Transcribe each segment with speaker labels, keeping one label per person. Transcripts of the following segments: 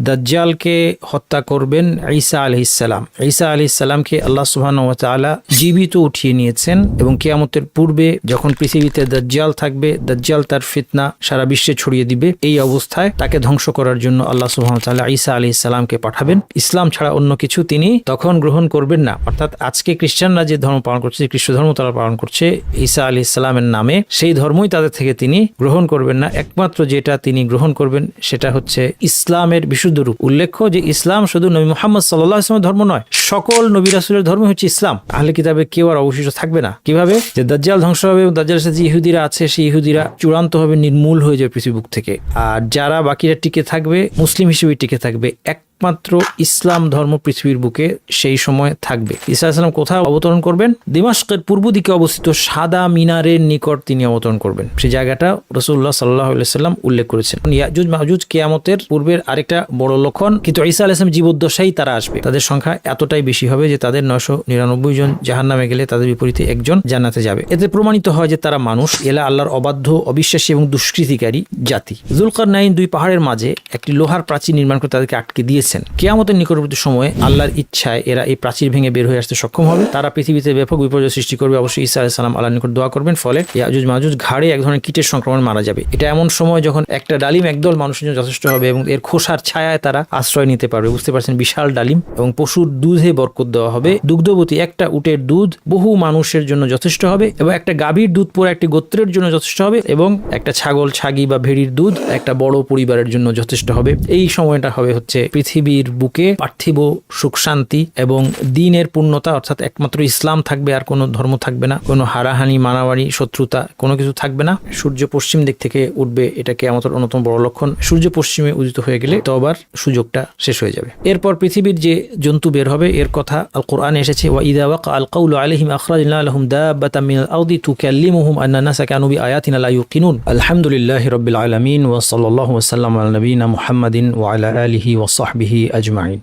Speaker 1: দাজ্জালকে হত্যা করবেন ঈসা আলাইহিস সালাম। ঈসা আলাইহিস সালামকে আল্লাহ সুবহানাহু ওয়া তাআলা জীবিত উঠিয়ে নিয়েছেন এবং কিয়ামতের পূর্বে যখন পৃথিবীতে দাজ্জাল থাকবে, দাজ্জাল তার ফিতনা সারা বিশ্বে ছড়িয়ে দিবে, এই অবস্থায় তাকে ধ্বংস করার জন্য আল্লাহ সুবহানাহু ওয়া তাআলা ঈসা আলাইহিস সালামকে পাঠাবেন। ইসলাম ছাড়া অন্য কিছু তিনি তখন গ্রহণ করবেন না। অর্থাৎ আজকে খ্রিস্টানরা যে ধর্ম পালন করছে, খ্রিস্ট ধর্ম তারা পালন করছে ঈসা আলাইহিস সালামের নামে, সেই ধর্মই তাদের থেকে তিনি গ্রহণ করবেন না। একমাত্র যেটা তিনি গ্রহণ করবেন সেটা হচ্ছে ইসলামের বিশুদ্ধ রূপ। উল্লেখ্য যে ইসলাম শুধু নবী মুহাম্মদ সাল্লাল্লাহু আলাইহি ওয়াসাল্লামের ধর্ম নয়, সকল নবী রাসূলের ধর্ম হচ্ছে ইসলাম। আহলে কিতাবে কেউ আর অবশিষ্ট থাকবে না। কিভাবে? যে দাজ্জাল ধ্বংস হবে এবং দাজ্জালের সাথে যে ইহুদিরা আছে সেই ইহুদিরা চূড়ান্তভাবে নির্মূল হয়ে যাবে পৃথিবীর থেকে, আর যারা বাকিরা টিকে থাকবে মুসলিম হিসেবে টিকে থাকবে। একমাত্র ইসলাম ধর্ম পৃথিবীর বুকে সেই সময় থাকবে। ঈসা আলাইহিস সালাম কোথায় অবতরণ করবেন? দিমাশকের পূর্ব দিকে অবস্থিত সাদা মিনারের নিকট তিনি অবতরণ করবেন। সেই জায়গাটা রাসূলুল্লাহ সাল্লাল্লাহু আলাইহি ওয়াসাল্লাম উল্লেখ করেছেন। ইয়াজুজ মাজুজ কিয়ামতের পূর্বের আরেকটা বড় লক্ষণ, কিন্তু ঈসা আলাইহিস সালাম জীবদ্দশায় তারা আসবে। তাদের সংখ্যা এতটাই বেশি হবে যে তাদের 999 জন জাহান্নামে গেলে তাদের বিপরীতে একজন জান্নাতে যাবে। এতে প্রমাণিত হয় যে তারা মানুষ, এলা আল্লাহর অবাধ্য, অবিশ্বাসী এবং দুষ্কৃতিকারী জাতি। যুলকারনাইন দুই পাহাড়ের মাঝে একটি লোহার প্রাচীর নির্মাণ করে তাদেরকে আটকে দিয়েছেন। কিয়ামতের নিকটবর্তী সময়ে আল্লাহর ইচ্ছায় এরা এই প্রাচীর ভেঙে বের হয়ে আসতে সক্ষম হবে। তারা পৃথিবীতে ব্যাপক বিপর্যয় সৃষ্টি করবে। অবশ্যই ঈসা আলাইহিস সালাম আল্লাহর নিকট দোয়া করবেন, ফলে ইয়াজুজ মাজুজ ঘাড়ে এক ধরনের কীটের সংক্রমণ মারা যাবে। এটা এমন সময় যখন একটা ডালিম একদল মানুষের জন্য যথেষ্ট হবে এবং এর খোসার ছায়ায় তারা আশ্রয় নিতে পারবে। বুঝতে পারছেন, বিশাল ডালিম। এবং পশুর দুধে বরকত দেওয়া হবে। দুগ্ধবতী একটা উটের দুধ বহু মানুষের জন্য যথেষ্ট হবে, এবং একটা গাভীর দুধ পুরো একটি গোত্রের জন্য যথেষ্ট হবে, এবং একটা ছাগল, ছাগি বা ভেড়ির দুধ একটা বড় পরিবারের জন্য যথেষ্ট হবে। এই সময়টা হবে হচ্ছে পৃথিবীর বুকে পার্থিব সুখ শান্তি এবং দ্বীনের পূর্ণতা, অর্থাৎ একমাত্র ইসলাম থাকবে, আর কোনো ধর্ম থাকবে না, কোনো হারাহানি, মারামারি, শত্রুতা কোনো কিছু থাকবে না। সূর্য পশ্চিম দিক থেকে উঠবে, এটা কিয়ামতের অন্যতম বড় লক্ষণ। সূর্য পশ্চিমে উদিত হয়ে গেলে তওবার সুযোগটা শেষ হয়ে যাবে। এরপর পৃথিবীর যে জন্তু বের হবে এর কথা আল কোরআনে এসেছে, ওয়া ইযা ওয়াকা আল কাউলু আলাইহিম আখরাজনা লাহুম দাব্বাতাম মিনাল আরদি তুকাল্লিমুহুম আন্না নাসা কানু বিআয়াতিনা লা ইউকিনুন। আলহামদুলিল্লাহি রাব্বিল আলামিন ওয়া সাল্লাল্লাহু ওয়া সাল্লামা আলা নবিয়িনা মুহাম্মাদিন ওয়া আলা আলিহি ওয়া সাহবিহি আজমাইন।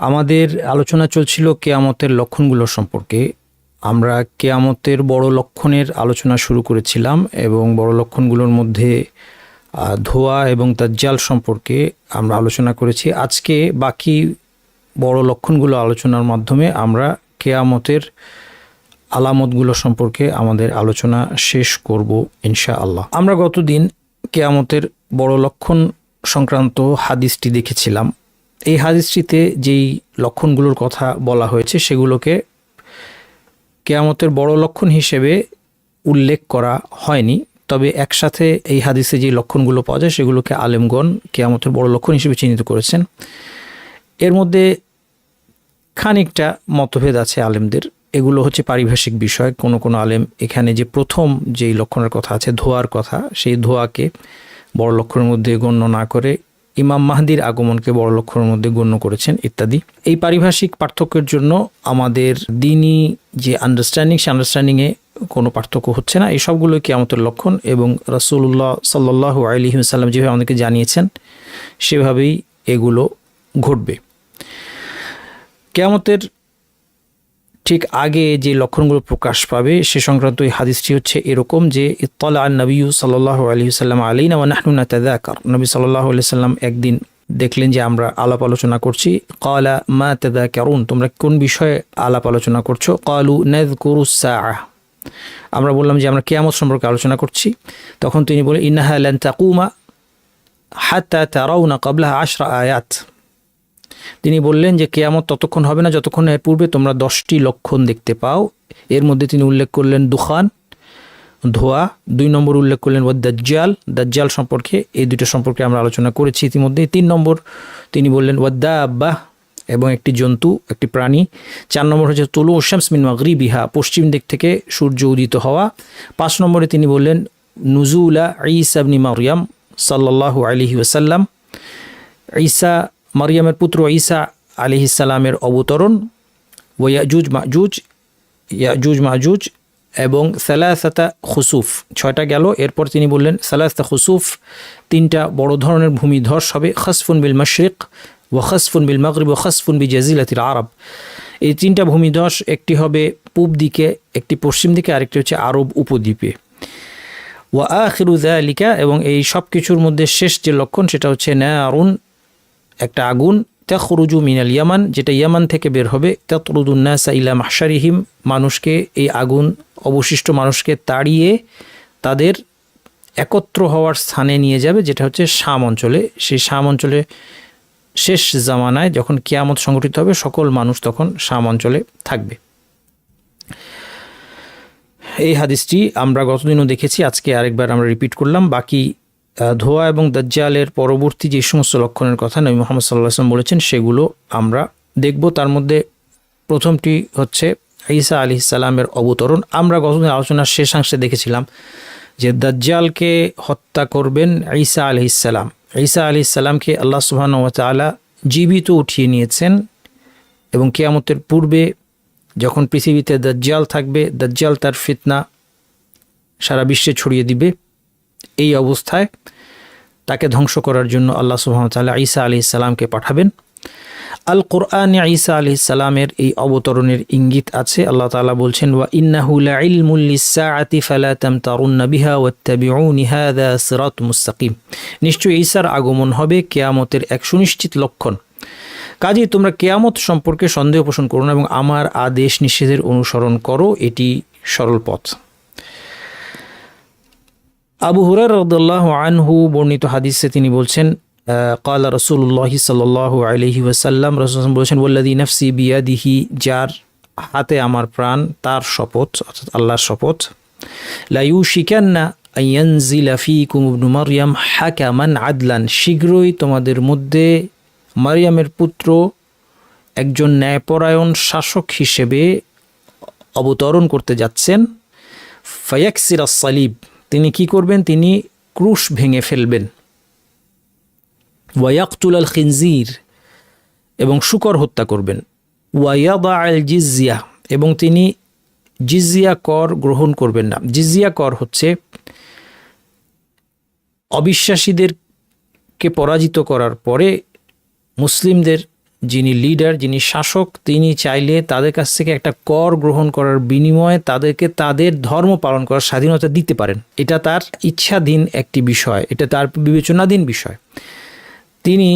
Speaker 1: আমাদের আলোচনা চলছিল কিয়ামতের লক্ষণগুলো সম্পর্কে। আমরা কিয়ামতের বড় লক্ষণের আলোচনা শুরু করেছিলাম এবং বড় লক্ষণগুলোর মধ্যে ধোঁয়া এবং দাজ্জাল সম্পর্কে আমরা আলোচনা করেছি। আজকে বাকি বড় লক্ষণগুলো আলোচনার মাধ্যমে আমরা কিয়ামতের আলামতগুলো সম্পর্কে আমাদের আলোচনা শেষ করব ইনশাআল্লাহ। আমরা গতদিন কিয়ামতের বড় লক্ষণ সংক্রান্ত হাদিসটি দেখেছিলাম। এই হাদিসটিতে যেই লক্ষণগুলোর কথা বলা হয়েছে সেগুলোকে কিয়ামতের বড় লক্ষণ হিসেবে উল্লেখ করা হয়নি, তবে একসাথে এই হাদিসে যে লক্ষণগুলো পাওয়া যায় সেগুলোকে আলেমগণ কিয়ামতের বড় লক্ষণ হিসেবে চিহ্নিত করেছেন। এর মধ্যে খানিকটা মতভেদ আছে আলেমদের। এগুলো হচ্ছে পারিভাষিক বিষয়। কোনো কোনো আলেম এখানে যে প্রথম যেই লক্ষণের কথা আছে, ধোঁয়ার কথা, সেই ধোঁয়াকে বড় লক্ষণের মধ্যে গণ্য না করে ইমাম মাহদির আগমনকে বড় লক্ষণের মধ্যে গণ্য করেছেন ইত্যাদি। এই পারিভাষিক পার্থক্যের জন্য আমাদের দ্বীনি যে আন্ডারস্ট্যান্ডিং, সে আন্ডারস্ট্যান্ডিংয়ে কোনো পার্থক্য হচ্ছে না। এই সবগুলোই কিয়ামতের লক্ষণ এবং রাসূলুল্লাহ সাল্লাল্লাহু আলাইহি ওয়াসাল্লাম যেভাবে আমাদেরকে জানিয়েছেন সেভাবেই এগুলো ঘটবে। কিয়ামতের ঠিক আগে যে লক্ষণগুলো প্রকাশ পাবে সে সংক্রান্ত এই হাদিসটি হচ্ছে এরকম যে, ইত্তালা আন নবী সাল্লাল্লাহু আলাইহি ওয়াসাল্লাম আলাইনা ওয়া নাহনু নাতাযাকার। নবী সাল্লাল্লাহু আলাইহি ওয়াসাল্লাম একদিন দেখলেন যে আমরা আলাপ আলোচনা করছি। ক্বালা মা তাযাকারুন, তোমরা কোন বিষয়ে আলাপ আলোচনা করছো? ক্বালু নাযকুরুস সাআহ, আমরা বললাম যে আমরা কিয়ামত সম্পর্কে আলোচনা করছি। তখন তিনি বলেন, ইন্নাহা লান তাকুমা হাত্তা তারাউনা ক্বাবলাহা 10 আয়াত। তিনি বললেন যে কিয়ামত ততক্ষণ হবে না যতক্ষণ এর পূর্বে তোমরা 10টি লক্ষণ দেখতে পাও। এর মধ্যে তিনি উল্লেখ করলেন দুখান, ধোঁয়া। 2 নম্বর উল্লেখ করলেন ওয়াদ-দাজ্জাল, দাজ্জাল সম্পর্কে। এই দুটো সম্পর্কে আমরা আলোচনা করেছি ইতিমধ্যে। 3 নম্বর তিনি বললেন ওয়াদ-দাব্বাহ, এবং একটি জন্তু, একটি প্রাণী। 4 নম্বর হচ্ছে তুলু শামস মিন মাগরিবিহা, পশ্চিম দিক থেকে সূর্য উদিত হওয়া। 5 নম্বরে তিনি বললেন নুজুলা ঈসা ইবনে মারইয়াম সাল্লাল্লাহু আলাইহি ওয়াসাল্লাম, ঈসা মারিয়ামের পুত্র ঈসা আলাইহিস সালামের অবতরণ। ওয়া ইয়াজুজ মাজুজ এবং সালাসাতা খুসুফ, 6টা গেল। এরপর তিনি বললেন সালাসাতা খুসুফ, 3টা বড় ধরনের ভূমিধস হবে। খাসফুন বিল মাশরিক ওয়া খাসফুন বিল মাগরিব ওয়া খাসফুন বিজাজিলাতিল আরব। এই 3টা ভূমিধস, একটি হবে পূব দিকে, একটি পশ্চিম দিকে, আরেকটি হচ্ছে আরব উপদ্বীপে। ওয়া আখিরু যালিকা, এবং এই সব কিছুর মধ্যে শেষ যে লক্ষণ সেটা হচ্ছে নারুন একটা আগুন তাখরুজু মিনাল ইয়ামান, যেটা ইয়ামান থেকে বের হবে, তাতরুদুন নাসা ইলা মাহশারিহিম, মানুষকে, এই আগুন অবশিষ্ট মানুষকে তাড়িয়ে তাদের একত্র হওয়ার স্থানে নিয়ে যাবে, যেটা হচ্ছে শাম অঞ্চলে। সেই শাম অঞ্চলে শেষ জামানায় যখন কিয়ামত সংঘটিত হবে, সকল মানুষ তখন শাম অঞ্চলে থাকবে। এই হাদিসটি আমরা গতদিনও দেখেছি, আজকে আরেকবার আমরা রিপিট করলাম। বাকি ধোয়া এবং দাজ্জালের পরবর্তী যে সমস্ত লক্ষণের কথা নবী মুহাম্মদ সাল্লাল্লাহু আলাইহি ওয়াসাল্লাম বলেছেন, সেগুলো আমরা দেখব। তার মধ্যে প্রথমটি হচ্ছে ঈসা আলাইহিস সালামের অবতরণ। আমরা গতদিন আলোচনার শেষাংশে দেখেছিলাম যে দাজ্জালকে হত্যা করবেন ঈসা আলাইহিস সালাম। ঈসা আলাইহিস সালামকে আল্লাহ সুবহানাহু ওয়া তাআলা জীবিত উঠিয়ে নিয়েছেন এবং কিয়ামতের পূর্বে যখন পৃথিবীতে দাজ্জাল থাকবে, দাজ্জাল তার ফিতনা সারা বিশ্বে ছড়িয়ে দিবে, এই অবস্থায় তাকে ধ্বংস করার জন্য আল্লাহ সুবহানাহু ওয়া তাআলা ঈসা আলাইহিস সালামকে পাঠাবেন। আল কোরআনে ঈসা আলাইহিস সালামের এই অবতরণের ইঙ্গিত আছে। আল্লাহ তাআলা বলছেন, ওয়া ইন্নাহু লাইলমুল লিসসাআতি ফালা তামতারুন্না বিহা ওয়াত্তাবিউনি হাযা সিরাতুম মুস্তাকিম। নিশ্চয়ই ঈসার আগমন হবে কিয়ামতের এক সুনিশ্চিত লক্ষণ, কাজেই তোমরা কিয়ামত সম্পর্কে সন্দেহ পোষণ করো না এবং আমার আদেশ নিষেধের অনুসরণ করো, এটি সরল পথ। আবু হুরায়রা রাদিয়াল্লাহু আনহু বর্ণিত হাদিসে তিনি বলছেন, ক্বালা রাসূলুল্লাহ সাল্লাল্লাহু আলাইহি ওয়াসাল্লাম, রাসূল বলেছেন, ওয়াল্লাযী নাফসি বিয়াদিহি, যার হাতে আমার প্রাণ, তার শপথ, অর্থাৎ আল্লাহর শপথ, লা ইউশিকান্না আন ইয়ানজিলা ফীকুম ইবনু মারইয়াম হাকামান আদলান, শীঘ্রই তোমাদের মধ্যে মারইয়ামের পুত্র একজন ন্যায়পরায়ণ শাসক হিসেবে অবতরণ করতে যাচ্ছেন। ফায়াকসির আস-সালিব, তিনি কি করবেন? তিনি ক্রুশ ভেঙে ফেলবেন। ওয়ায়াকতুল আল খিনজির, এবং শূকর হত্যা করবেন। ওয়ায়াদা আল জিজিয়া, এবং তিনি জিজিয়া কর গ্রহণ করবেন না। জিজিয়া কর হচ্ছে অবিশ্বাসীদেরকে পরাজিত করার পরে মুসলিমদের যিনি লিডার, যিনি শাসক, তিনি চাইলে তাদের কাছ থেকে একটা কর গ্রহণ করার বিনিময়ে তাদেরকে তাদের ধর্ম পালন করার স্বাধীনতা দিতে পারেন। এটা তার ইচ্ছাধীন একটি বিষয়, এটা তার বিবেচনাধীন বিষয়। তিনি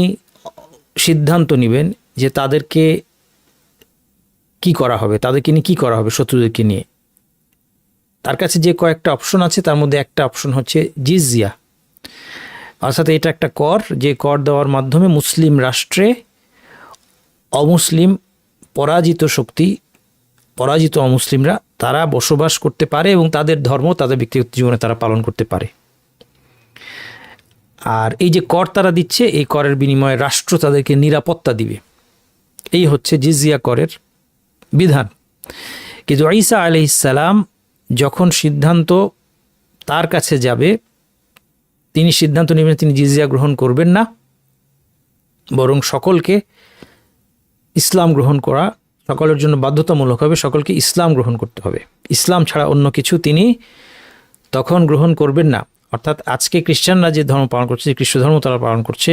Speaker 1: সিদ্ধান্ত নেবেন যে তাদেরকে কি করা হবে, তাদেরকে নিয়ে কী করা হবে, শত্রুদেরকে নিয়ে। তার কাছে যে কয়েকটা অপশন আছে, তার মধ্যে একটা অপশন হচ্ছে জিজিয়া, অর্থাৎ এটা একটা কর, যে কর দেওয়ার মাধ্যমে মুসলিম রাষ্ট্রে অমুসলিম পরাজিত শক্তি, পরাজিত অমুসলিমরা তারা বসবাস করতে পারে এবং তাদের ধর্ম তাদের ব্যক্তিগত জীবনে তারা পালন করতে পারে। আর এই যে কর তারা দিচ্ছে, এই করের বিনিময়ে রাষ্ট্র তাদেরকে নিরাপত্তা দিবে, এই হচ্ছে জিজিয়া করের বিধান। কিন্তু ঈসা আলাইহিস সালাম যখন সিদ্ধান্ত তার কাছে যাবে, তিনি সিদ্ধান্ত নেবেন তিনি জিজিয়া গ্রহণ করবেন না, বরং সকলকে ইসলাম গ্রহণ করা সকলের জন্য বাধ্যতামূলক হবে, সকলকে ইসলাম গ্রহণ করতে হবে। ইসলাম ছাড়া অন্য কিছু তিনি তখন গ্রহণ করবেন না। অর্থাৎ আজকে খ্রিস্টানরা যে ধর্ম পালন করছে, যে খ্রিস্ট ধর্ম তারা পালন করছে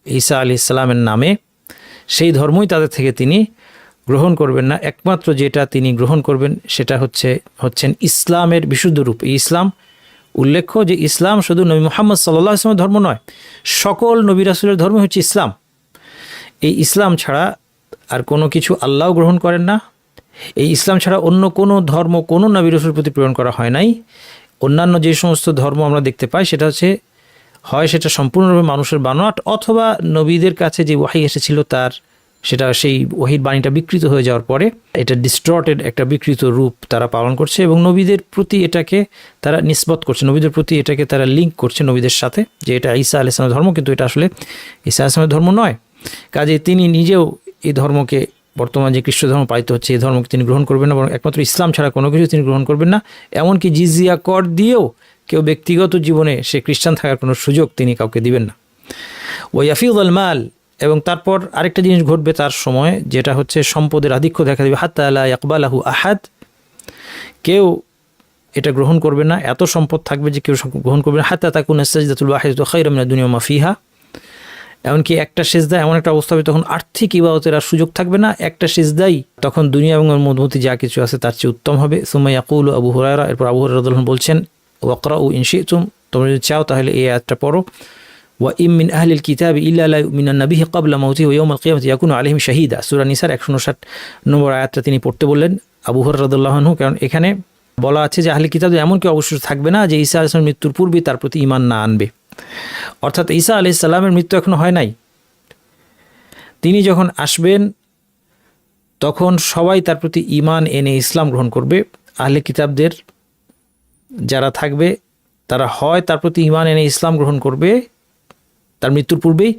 Speaker 1: ঈসা আলাইহিস সালামের নামে, সেই ধর্মই তাদের থেকে তিনি গ্রহণ করবেন না। একমাত্র যেটা তিনি গ্রহণ করবেন সেটা হচ্ছেন ইসলামের বিশুদ্ধ রূপ। এই ইসলাম, উল্লেখ্য যে ইসলাম শুধু নবী মুহাম্মদ সাল্লাল্লাহু আলাইহি ওয়াসাল্লামের ধর্ম নয়, সকল নবী রাসূলের ধর্ম হচ্ছে ইসলাম। এই ইসলাম ছাড়া আর কোনো কিছু আল্লাহ গ্রহণ করেন না। এই ইসলাম ছাড়া অন্য কোনো ধর্ম কোনো নবী রাসূলের প্রতি প্রেরণ করা হয় নাই। অন্যান্য যে সমস্ত ধর্ম আমরা দেখতে পাই, সেটা হচ্ছে হয় সেটা সম্পূর্ণরূপে মানুষের বানোয়াট, অথবা নবীদের কাছে যে ওয়াহী এসেছিল তার সেটা সেই ওয়াহীর বাণীটা বিকৃত হয়ে যাওয়ার পরে এটা ডিস্টর্টেড একটা বিকৃত রূপ তারা পালন করছে এবং নবীদের প্রতি এটাকে তারা নিসবত করছে, নবীদের প্রতি এটাকে তারা লিঙ্ক করছে নবীদের সাথে, যে এটা ঈসা আলাইহিস সালামের ধর্ম, কিন্তু এটা আসলে ঈসা আলাইহিস সালামের ধর্ম নয়। কাজে তিনি নিজেও এই ধর্মকে, বর্তমান যে খ্রিস্ট ধর্ম পালিত হচ্ছে, এই ধর্মকে তিনি গ্রহণ করবেন না, বরং একমাত্র ইসলাম ছাড়া কোনো কিছু তিনি গ্রহণ করবেন না। এমনকি জিজিয়া কর দিয়েও কেউ ব্যক্তিগত জীবনে সে খ্রিস্টান থাকার কোনো সুযোগ তিনি কাউকে দিবেন না। ওয়াফিউল মাল, এবং তারপর আরেকটা জিনিস ঘটবে তার সময়, যেটা হচ্ছে সম্পদের আধিক্য দেখা দেবে। হাত্তা লা ইয়াকবালাহু আহাদ, কেউ এটা গ্রহণ করবে না, এত সম্পদ থাকবে যে কেউ গ্রহণ করবে না। হাত্তা তাকুনা সাজদাতুল ওয়াহিদাতু খায়রুম মিনাদ দুনিয়া ওয়া মা ফিহা, এমনকি একটা সিজদা এমন একটা অবস্থা হবে তখন আর্থিক ইবাদতের আর সুযোগ থাকবে না, একটা সিজদাই তখন দুনিয়া এবং এর মধ্যবর্তী যা কিছু আছে তার চেয়ে উত্তম হবে। সুম্মা ইয়াকুলু আবু হুরায়রা, এরপর আবু হুরায়রা রাদিয়াল্লাহু আনহু বলছেন, ওয়াকরাউ ইন শি'তুম, তোমরা যদি চাও তাহলে এই আয়াতটা পড়ো। ওয়া ইম মিন আহলিল কিতাবি ইল্লা লা ইউমিনান্না বিহি ক্বাবলা মাউতিহি ওয়া ইয়াউমাল কিয়ামাতি ইয়াকুনু আলাইহিম শাহীদা। সূরা নিসার 159 নম্বর আয়াতটা তিনি পড়তে বললেন আবু হুরায়রা রাদিয়াল্লাহু আনহু, কারণ এখানে বলা আছে যে আহলে কিতাব এমন কেউ অবশ্যই থাকবে না যে ঈসা আলাইহিস সালামের মৃত্যুর পূর্বে তার প্রতি ঈমান না আনবে। অর্থাৎ ঈসা আলাইহিস সালামের মৃত্যু এখনো হয় নাই, তিনি যখন আসবেন তখন সবাই তার প্রতি ঈমান এনে ইসলাম গ্রহণ করবে। আহলে কিতাবদের যারা থাকবে তারা হয় তার প্রতি ঈমান এনে ইসলাম গ্রহণ করবে তার মৃত্যুর পূর্বেই,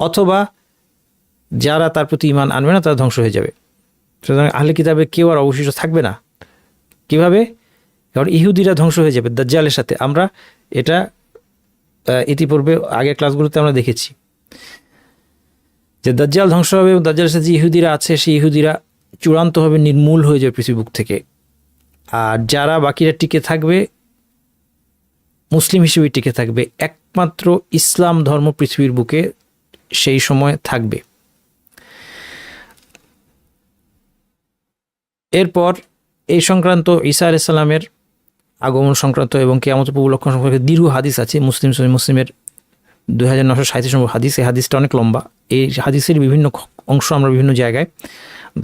Speaker 1: অথবা যারা তার প্রতি ঈমান আনবে না তারা ধ্বংস হয়ে যাবে। সুতরাং আহলে কিতাবে কেউ আর অবশিষ্ট থাকবে না। কিভাবে? কারণ ইহুদিরা ধ্বংস হয়ে যাবে দাজ্জালের সাথে। আমরা এটা ইতিপূর্বে আগের ক্লাসগুলোতে আমরা দেখেছি যে দাজ্জাল ধ্বংস হবে এবং দাজ্জালের সাথে যে ইহুদিরা আছে সেই ইহুদিরা চূড়ান্তভাবে নির্মূল হয়ে যাবে পৃথিবীর বুক থেকে। আর যারা বাকিরা টিকে থাকবে মুসলিম হিসেবে টিকে থাকবে, একমাত্র ইসলাম ধর্ম পৃথিবীর বুকে সেই সময় থাকবে। এরপর এই সংক্রান্ত ঈসা আলাইহিস সালামের আগমন সংক্রান্ত এবং কিয়ামতের পূর্ব লক্ষণ সম্পর্কে দীর্ঘ হাদিস আছে। মুসলিমের 2937 নম্বর হাদিস। এই হাদিসটা অনেক লম্বা। এই হাদিসের বিভিন্ন অংশ আমরা বিভিন্ন জায়গায়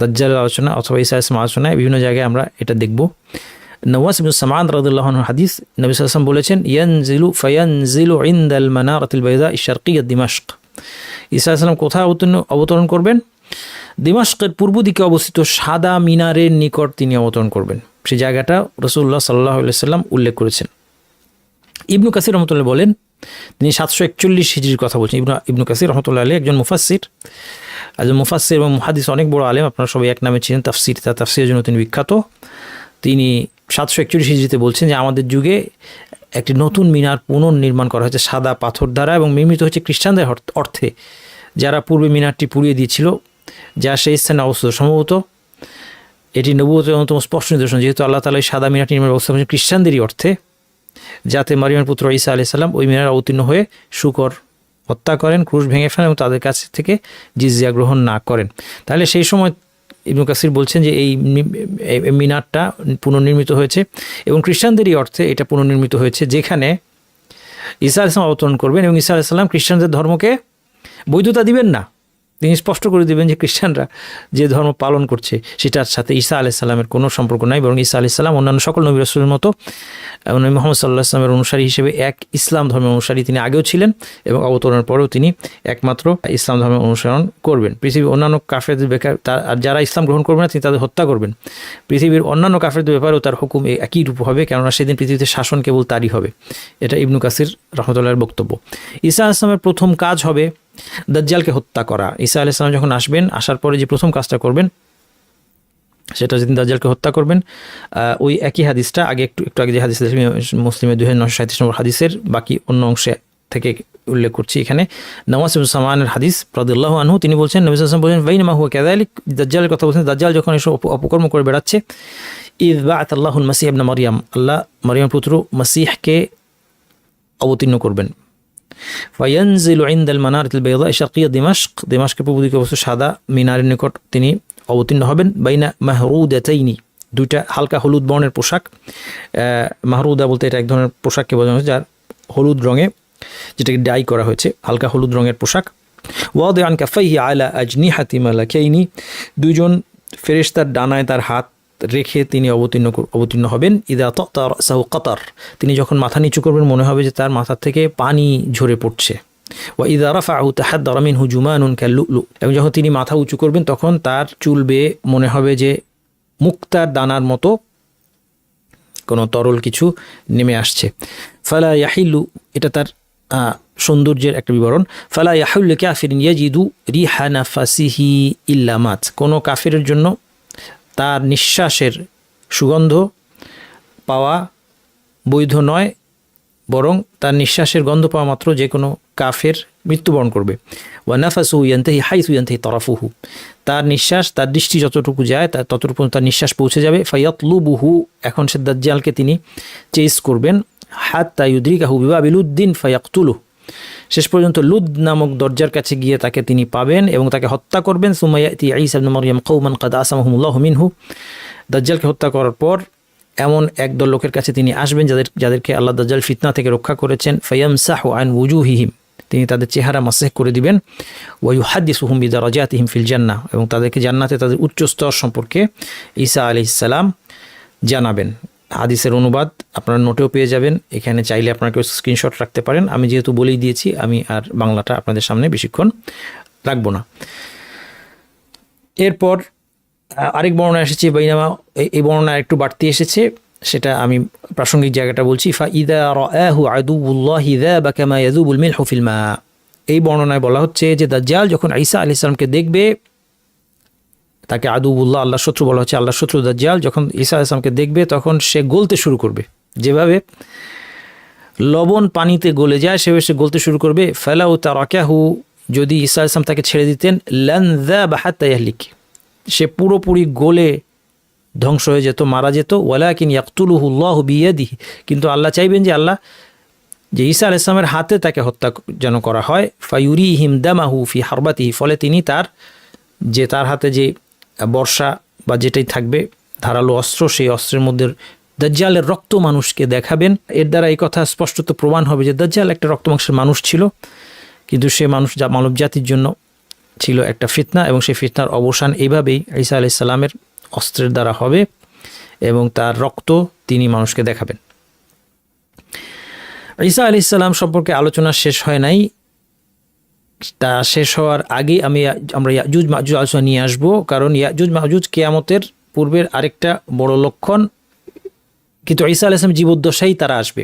Speaker 1: দাজ্জালের আলোচনা অথবা ঈসা আলাইহিস সালামের আলোচনায় বিভিন্ন জায়গায় আমরা এটা দেখব। নওয়াস ইবনে সামআন রাদিয়াল্লাহু আনহু হাদিস, নবী সাল্লাল্লাহু আলাইহি ওয়াসাল্লাম বলেছেন ফায়ানজিলু ইনদাল মানারাতিল বাইদা আশ-শারকিয়্যা দিমাশক। ঈসা আলাইহিস সালাম কোথায় অবতরণ করবেন? দিমাশকের পূর্ব দিকে অবস্থিত সাদা মিনারের নিকট তিনি অবতরণ করবেন। সেই জায়গাটা রাসূলুল্লাহ সাল্লাল্লাহু আলাইহি ওয়াসাল্লাম উল্লেখ করেছেন। ইবনু কাসির রহমতুল্লাহ বলেন, তিনি 741 হিজরির কথা বলছেন। ইবনু কাসির রহমতুল্লাহ আলাইহি একজন মুফাসসির এবং মুহাদ্দিস, অনেক বড় আলেম। আপনারা সবাই এক নামে ছিলেন, তাফসীরের জন্য তিনি বিখ্যাত। তিনি 741 হিজরিতে বলছেন যে আমাদের যুগে একটি নতুন মিনার পুনর্নির্মাণ করা হয়েছে সাদা পাথর দ্বারা এবং নির্মিত হচ্ছে খ্রিস্টানদের অর্থে, যারা পূর্বে মিনারটি পুড়িয়ে দিয়েছিল, যা সেই স্থানে অবস্থিত। সম্ভবত এটি নবুয়তের অন্যতম স্পষ্ট নিদর্শন, যেহেতু আল্লাহ তাআলা এই সাদা মিনারটি নির্মাণ ব্যবস্থা করেছেন খ্রিস্টানদেরই অর্থে, যাতে মারিয়ামের পুত্র ঈসা আলাইহিস সালাম ওই মিনারে অবতীর্ণ হয়ে শুকর হত্যা করেন, ক্রুশ ভেঙে ফেলেন এবং তাদের কাছ থেকে জিজিয়া গ্রহণ না করেন। তাহলে সেই সময় ইবনু কাসির বলছেন যে এই মিনারটা পুনর্নির্মিত হয়েছে এবং খ্রিস্টানদেরই অর্থে এটা পুনর্নির্মিত হয়েছে, যেখানে ঈসা আলাইহিস সালাম অবতরণ করবেন এবং ঈসা আলাইহিস সালাম খ্রিস্টানদের ধর্মকে বৈধতা দিবেন না। তিনি স্পষ্ট করে দিবেন যে খ্রিস্টানরা যে ধর্ম পালন করছে সেটার সাথে ঈসা আলাইহিস সালামের কোনো সম্পর্ক নাই, বরং ঈসা আলাইহিস সালাম অন্যান্য সকল নবী রাসূলের মতো নবী মুহাম্মদ সাল্লাল্লাহু আলাইহি ওয়াসাল্লামের অনুসারী হিসেবে এক ইসলাম ধর্মের অনুসারী তিনি আগেও ছিলেন এবং অবতরণের পরেও তিনি একমাত্র ইসলাম ধর্মের অনুসরণ করবেন। পৃথিবীর অন্যান্য কাফেরদের আর যারা ইসলাম গ্রহণ করবে না তিনি তাদের হত্যা করবেন। পৃথিবীর অন্যান্য কাফেরদের ব্যাপারেও তার হুকুম একই রূপ হবে, কেননা সেদিন পৃথিবীতে শাসন কেবল তারই হবে। এটা ইবনু কাসির রাহমাতুল্লাহর বক্তব্য। ঈসা আলাইহিস সালামের প্রথম কাজ হবে দাজ্জালকে হত্যা করা। ঈসা আলাইহিস সালাম যখন আসবেন, আসার পরে যে প্রথম কাজটা করবেন সেটা হচ্ছে তিনি দাজ্জালকে হত্যা করবেন। ওই একই হাদিসটা একটু আগে যে হাদিস মুসলিমের 2937 নম্বর হাদিসের বাকি অন্য অংশে থেকে উল্লেখ করছি। এখানে নওয়াস ইবনে সামআনের হাদিস রাদিয়াল্লাহু আনহু, তিনি বলছেন নবী সাল্লাল্লাহু আলাইহি ওয়াসাল্লাম বলেন বাইনামা হুয়া কাযালিক, দাজ্জালের কথা বলছেন, দাজ্জাল যখন এসব অপকর্ম করে বেড়াচ্ছে, ইয বা'আথ আল্লাহুল মাসীহ ইবনে মারইয়াম, আল্লাহ মারইয়ামের পুত্র মাসীহকে অবতীর্ণ করবেন। ফায়ানজিলু ইনদাল মানারাতিল বাইদা আশ-শারকিয়্যা দিমাশকের পূর্ব দিকে অবস্থিত সাদা মিনারের নিকট তিনি অবতীর্ণ হবেন। বাইনা মাহরুদাতাইনি, দুইটা হালকা হলুদ বর্ণের পোশাক। মাহরুদা বলতে এটা এক ধরনের পোশাককে বোঝানো হয়েছে যার হলুদ রঙে, যেটাকে ডাই করা হয়েছে, হালকা হলুদ রঙের পোশাক। ওয়াদিআন কাফাইহি আলা আজনিহাতি মালাকাইনি, দুইজন ফেরেশতার ডানায় তার হাত রেখে তিনি অবতীর্ণ হবেন। ইদা তাতা রাসাহু কাতার, তিনি যখন মাথা নিচু করবেন মনে হবে যে তার মাথা থেকে পানি ঝরে পড়ছে। ওয়া ইদা রাফাহু তাহাদ্দারা মিনহু জুমানুন কাল্লুলু, এবং যখন তিনি মাথা উঁচু করবেন তখন তার চুল বেয়ে মনে হবে যে মুক্তার দানার মতো কোনো তরল কিছু নেমে আসছে। ফালা ইয়াহিলু, এটা তার সৌন্দর্যের একটা বিবরণ। ফালা ইয়াহিলু কাফিরিন ইয়াজিদু রিহা নাফাসিহি ইল্লা মাত, কোনো কাফিরের জন্য তার নিঃশ্বাসের সুগন্ধ পাওয়া বৈধ নয়, বরং তার নিঃশ্বাসের গন্ধ পাওয়া মাত্র যে কোনো কাফের মৃত্যুবরণ করবে। ওয়া নাফাসু ইয়ানতাহি হাইসু ইয়ানতাহি তারাফুহু, তার নিঃশ্বাস, তার দৃষ্টি যতটুকু যায় ততটুকু তার নিঃশ্বাস পৌঁছে যাবে। ফায়াতলুবুহু, এখন সে দাজ্জালকে তিনি চেস করবেন। হাত্তা ইউদরিকাহু বিবাবি লুদ্দিন ফায়াকতুলু, শেষ পর্যন্ত লুদ নামক দরজার কাছে গিয়ে তাকে তিনি পাবেন এবং তাকে হত্যা করবেন। সুম্মা ইয়াতি ঈসা ইবনে মারইয়াম কওমান কাদ আসামাহুমুল্লাহু মিনহু, দাজ্জালকে হত্যা করার পর এমন একদল লোকের কাছে তিনি আসবেন যাদেরকে আল্লাহ দাজ্জাল ফিতনা থেকে রক্ষা করেছেন। ফায়ামসাহু আন ওয়ুজুহিহিম, তিনি তাদের চেহারা মাসেহ করে দিবেন। ওয়ায়ুহাদ্দিসুহুম বিদারাজাতিহিম ফিল জান্নাহ, এবং তাদেরকে জান্নাতে তাদের উচ্চ স্তর সম্পর্কে ঈসা আলাইহিস সালাম জানাবেন। হাদিসের অনুবাদ আপনারা নোটেও পেয়ে যাবেন, এখানে চাইলে আপনারা কেউ স্ক্রিনশট রাখতে পারেন। আমি যেহেতু বলেই দিয়েছি, আমি আর বাংলাটা আপনাদের সামনে বেশিক্ষণ রাখবো না। এরপর আরেক বর্ণনা এসেছে বাইনামা, এই বর্ণনা একটু বাড়তি এসেছে, সেটা আমি প্রাসঙ্গিক জায়গাটা বলছি। ফাইদা রাআহু আদুউল্লাহি যাবা কামা ইয়াযুবুল মিলহু ফিল মা। এই বর্ণনায় বলা হচ্ছে যে দাজ্জাল যখন ঈসা আলাইহিস সালামকে দেখবে, তাকে আদুউল্লাহ, আল্লাহর শত্রু বলা হচ্ছে, আল্লাহর শত্রু দাজ্জাল যখন ঈসা আলাইহিস সালামকে দেখবে তখন সে গলতে শুরু করবে, যেভাবে লবণ পানিতে গলে যায় সেভাবে সে গলতে শুরু করবে। ফালাউ তারাকাহু, যদি ঈসা আলাইহিস সালাম তাকে ছেড়ে দিতেন, লান যাবা হাত্তা ইয়াহলিক, সে পুরোপুরি গলে ধ্বংস হয়ে যেত, মারা যেত। ওয়ালাকিন ইয়াকতুলুহু আল্লাহু বিয়াদিহি, কিন্তু আল্লাহ চাইবেন যে যে ঈসা আলাইহিস সালামের হাতে তাকে হত্যা যেন করা হয়। ফায়ুরিহিম দামাহু ফি হারবাতিহি, ফলে তিনি তার হাতে যে বর্ষা বা যেটাই থাকবে ধারালো অস্ত্র, সেই অস্ত্রের মধ্যে দাজ্জালের রক্ত মানুষকে দেখাবেন। এর দ্বারা এই কথা স্পষ্টত প্রমাণ হবে যে দাজ্জাল একটা রক্তমাংসের মানুষ ছিল, কিন্তু সে মানুষ যা মানব জাতির জন্য ছিল একটা ফিতনা, এবং সেই ফিতনার অবসান এইভাবেই ঈসা আলাইহিস সালামের অস্ত্রের দ্বারা হবে, এবং তার রক্ত তিনি মানুষকে দেখাবেন। ঈসা আলাইহিস সালাম সম্পর্কে আলোচনা শেষ হয় নাই, তা শেষ হওয়ার আগেই আমরা ইয়াজুজ মাজুজ আলোচনা নিয়ে আসবো, কারণ ইয়াজুজ মাজুজ কিয়ামতের পূর্বের আরেকটা বড় লক্ষণ, কিন্তু ঈসা আলাইহিস সালাম জীবদ্দশায় তারা আসবে।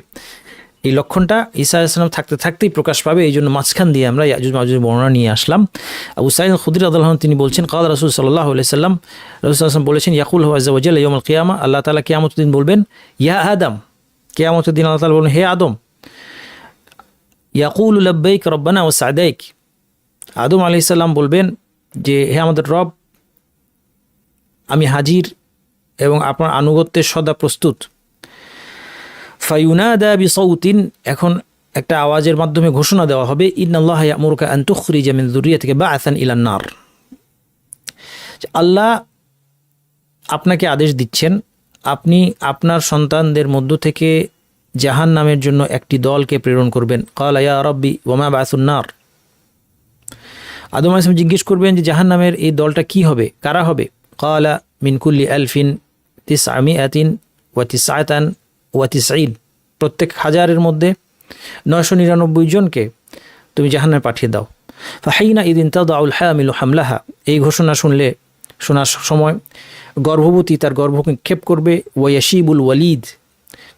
Speaker 1: এই লক্ষণটা ঈসা আলাইহিস সালাম থাকতে থাকতেই প্রকাশ পাবে, এই জন্য মাঝখান দিয়ে আমরা ইয়াজুজ মাজুজের বর্ণনা নিয়ে আসলাম। আবু সাঈদ খুদরী রাদিয়াল্লাহু আনহু তিনি বলছেন, ক্বালা রাসূল সাল্লাল্লাহু আলাইহি ওয়াসাল্লাম, রাসূল সাল্লাল্লাহু আলাইহি ওয়াসাল্লাম বলেছেন, ইয়াকুল হু আযজা ওয়া জাল্লা ইয়াউমুল কিয়ামা, আল্লাহ তাআলা কিয়ামতের দিন বলবেন, ইয়া আদম, কিয়ামতের দিন আল্লাহ তাআলা বলবেন, হে আদম। ইয়াকুলু লাব্বাইক রব্বানা ওয়া সা'দাইক, আদম আলাইহিস সালাম বলবেন যে হে আমাদের রব, আমি হাজির এবং আপনার আনুগত্যের সদা প্রস্তুত। ফায়ুনাদা বিসাউতিন, এখন একটা আওয়াজের মাধ্যমে ঘোষণা দেওয়া হবে, ইন্নাল্লাহা ইয়া'মুরুকা আন তুখরিজা মিন যুররিয়াতিকা বা'সান ইলান নার, আল্লাহ আপনাকে আদেশ দিচ্ছেন, আপনি আপনার সন্তানদের মধ্য থেকে জাহান্নামের জন্য একটি দলকে প্রেরণ করবেন। ক্বালা ইয়া রাব্বি ওয়া মা বা'সুন নার, আদম আলাইহিস সালাম জিজ্ঞেস করবেন যে জাহান্নামের এই দলটা কি হবে, কারা হবে? ক্বালা মিন কুল্লি আলফিন তিসআমিআতিন ওয়া তিসআতান ওয়া তিসঈন, প্রত্যেক হাজারের মধ্যে 999 জনকে তুমি জাহান্নামে পাঠিয়ে দাও। ফাহিনা ইদিন তাদাউল হামিলু হামলাহা, এই ঘোষণা শোনার সময় গর্ভবতী তার গর্ভকে নিক্ষেপ করবে। ওয়াশিবুল ওয়ালিদ,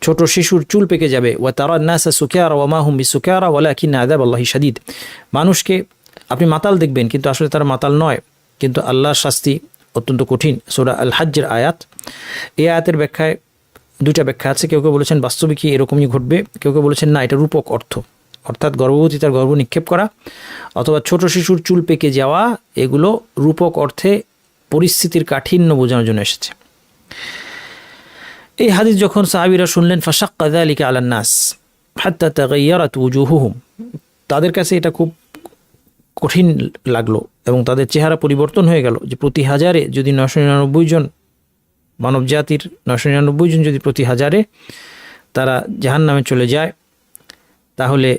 Speaker 1: ছোট শিশুর চুল পেকে যাবে। ওয়া তারান নাসা সুকারা ওয়া মা হুম বিসুকারা ওয়ালাকিন্না আযাবাল্লাহি শাদীদ, মানুষকে আপনি মাতাল দেখবেন, কিন্তু আসলে তারা মাতাল নয়, কিন্তু আল্লাহর শাস্তি অত্যন্ত কঠিন। সূরা আল হজ্জের আয়াত। এই আয়াতের ব্যাখ্যায় দুটা ব্যাখ্যা আছে, কেউ কেউ বলেছেন বাস্তবে কি এরকমই ঘটবে, কেউ কেউ বলেছেন না, এটা রূপক অর্থ, অর্থাৎ গর্ভবতী তার গর্ভ নিক্ষেপ করা অথবা ছোট শিশুর চুল পেকে যাওয়া, এগুলো রূপক অর্থে পরিস্থিতির কাঠিন্য বোঝানোর জন্য এসেছে। এই হাদিস যখন সাহাবীরা শুনলেন, ফাশাক্কা যালিকা আলান নাস হাত্তা তাগায়্যারাত ওয়ুজুহুহুম, তাদের কাছে এটা খুব কঠিন লাগলো এবং তাদের চেহারা পরিবর্তন হয়ে গেল, যে প্রতি হাজারে যদি 999 জন মানব জাতির 999 জন যদি প্রতি হাজারে তারা জাহান্নামে চলে যায়, তাহলে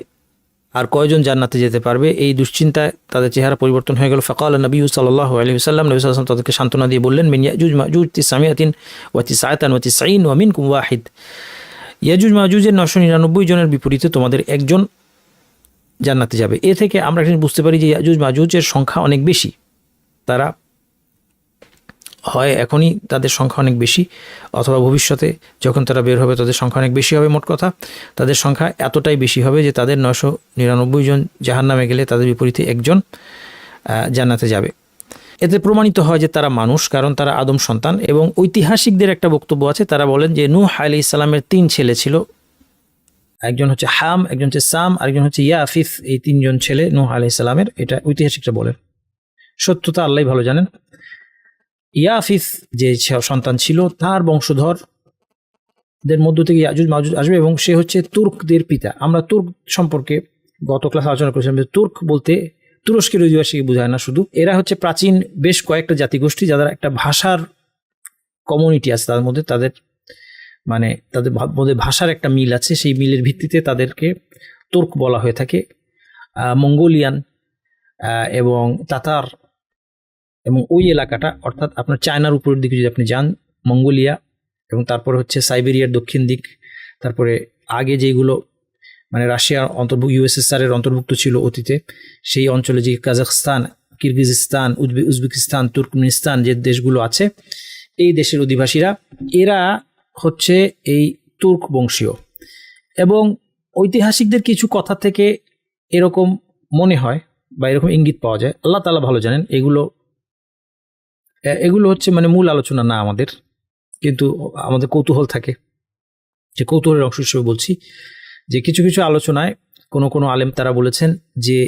Speaker 1: আর কয়জন জান্নাতে যেতে পারবে? এই দুশ্চিন্তায় তাদের চেহারা পরিবর্তন হয়ে গেল। ফাকাল নবী সাল্লাল্লাহু আলাইহি ওয়াসাল্লাম, নবী সাল্লাল্লাহু আলাইহি ওয়াসাল্লাম তাদেরকে সান্ত্বনা দিয়ে বললেন, মিন ইয়াজুজ মাজুজ তিসআমিআতিন ওয়া তিসআতান ওয়া তিসঈন ওয়া মিনকুম ওয়াহিদ, ইয়াজুজ মাজুজের 999 জনের বিপরীতে তোমাদের একজন জান্নাতে যাবে। এ থেকে আমরা এখানে বুঝতে পারি যে ইয়াজুজ মাজুজের সংখ্যা অনেক বেশি, তারা হয় এখনই তাদের সংখ্যা অনেক বেশি, অথবা ভবিষ্যতে যখন তারা বের হবে তাদের সংখ্যা অনেক বেশি হবে। মোট কথা তাদের সংখ্যা এতটাই বেশি হবে যে তাদের 999 জন জাহান্নামে গেলে তাদের বিপরীতে একজন জান্নাতে যাবে। এতে প্রমাণিত হয় যে তারা মানুষ, কারণ তারা আদম সন্তান। এবং ঐতিহাসিকদের একটা বক্তব্য আছে, তারা বলেন যে নূহ আলাইহিস সালামের 3 ছেলে ছিল, একজন হচ্ছে হাম, একজন হচ্ছে সাম, আরেকজন হচ্ছে ইয়াফিস। এই 3 জন ছেলে নূহ আলাইহিস সালামের, এটা ঐতিহাসিকরা বলেন, সত্যতা আল্লাহই ভালো জানেন। ইয়াফিস যে সন্তান ছিল, তার বংশধরদের মধ্য থেকে ইয়াজুজ মাজুজ আসবে, এবং সে হচ্ছে তুর্কদের পিতা। আমরা তুর্ক সম্পর্কে গত ক্লাসে আলোচনা করেছিলাম যে তুর্ক বলতে তুরস্কের অধিবাসীকে বোঝায় না শুধু, এরা হচ্ছে প্রাচীন বেশ কয়েকটা জাতিগোষ্ঠী যাদের একটা ভাষার কমিউনিটি আছে, তাদের মধ্যে তাদের মধ্যে ভাষার একটা মিল আছে, সেই মিলের ভিত্তিতে তাদেরকে তুর্ক বলা হয়ে থাকে। মঙ্গোলিয়ান এবং তাতার, এবং ওই এলাকাটা অর্থাৎ আপনার চায়নার উপরের দিকে যদি আপনি যান মঙ্গোলিয়া, এবং তারপরে হচ্ছে সাইবেরিয়ার দক্ষিণ দিক, তারপরে আগে যেগুলো মানে রাশিয়ার অন্তর্ভুক্ত, USSR এর অন্তর্ভুক্ত ছিল অতীতে, সেই অঞ্চলে যে কাজাখস্তান, কিরগিজস্তান, উজবেকিস্তান, তুর্কমেনিস্তান যে দেশগুলো আছে, এই দেশের অধিবাসীরা এরা হচ্ছে এই তুর্ক বংশীয়। এবং ঐতিহাসিকদের কিছু কথা থেকে এরকম মনে হয় বা এরকম ইঙ্গিত পাওয়া যায়, আল্লাহ তাআলা ভালো জানেন, এগুলো হচ্ছে মানে মূল আলোচনা না আমাদের, কিন্তু আমাদের কৌতূহল থাকে, যে কৌতূহলের অংশ হিসেবে বলছি যে কিছু কিছু আলোচনায় কোনো আলেম তারা বলেছেন যে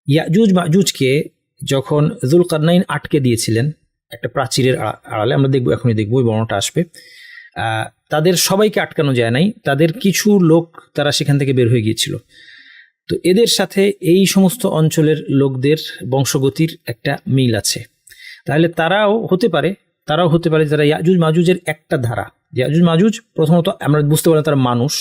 Speaker 1: ইয়াজুজ মাজুজকে যখন যুলকারনাইন আটকে দিয়েছিলেন একটা প্রাচীরের আড়ালে, আমরা দেখবো এখনই দেখবো, ওই বর্ণনাটা আসবে, তাদের সবাইকে আটকানো যায় নাই, তাদের কিছু লোক তারা সেখান থেকে বের হয়ে গিয়েছিল। তো এদের সাথে এই সমস্ত অঞ্চলের লোকদের বংশগতির একটা মিল আছে, তাহলে তারাও হতে পারে যারা ইয়াজুজ মাজুজের একটা ধারা। ইয়াজুজ মাজুজ প্রথমত আমরা বুঝতে পারি তারা মানুষ,